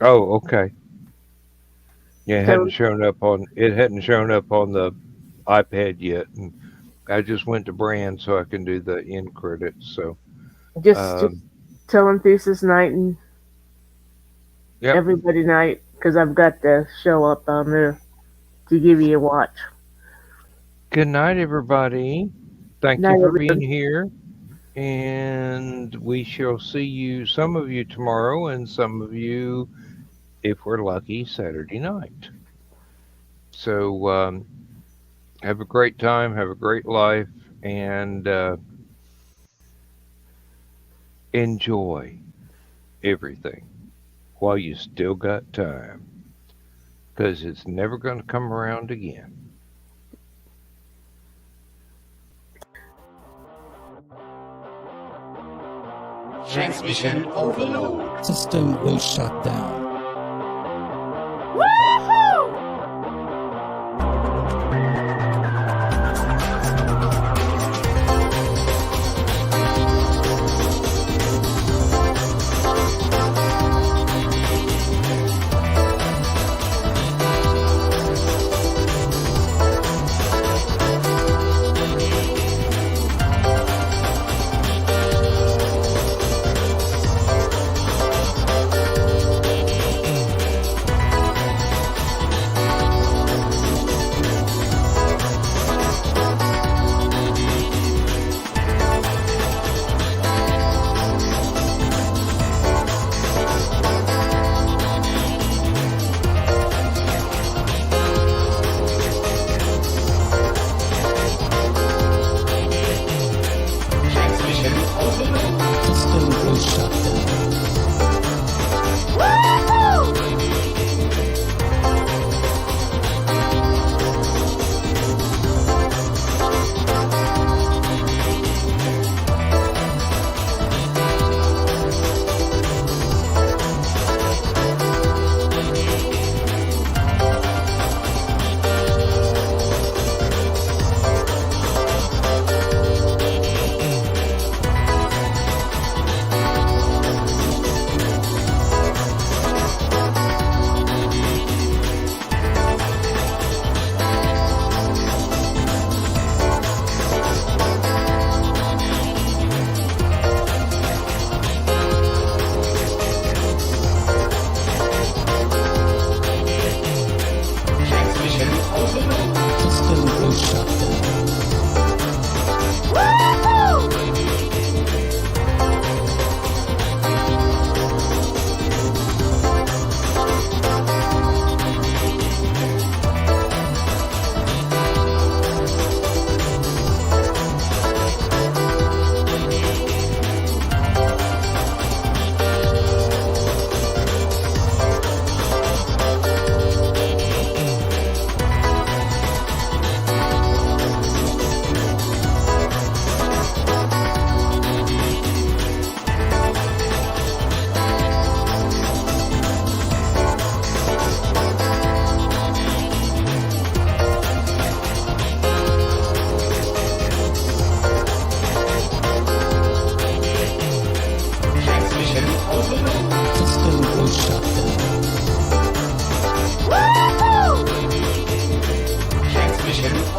Oh, okay. Yeah, So it hadn't shown up on the iPad yet, and I just went to Brand so I can do the end credits. So, just telling Thesis night and yep. everybody night because I've got the show up on there to give you a watch. Good night, everybody. Thank Night, you for everyone. being here, and we shall see you. Some of you tomorrow, and some of you, if we're lucky, Saturday night. So, have a great time, have a great life, and enjoy everything while you still got time, because it's never going to come around again. Transmission overload. System will shut down.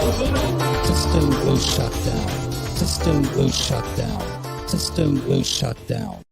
System will shut down. System will shut down. System will shut down.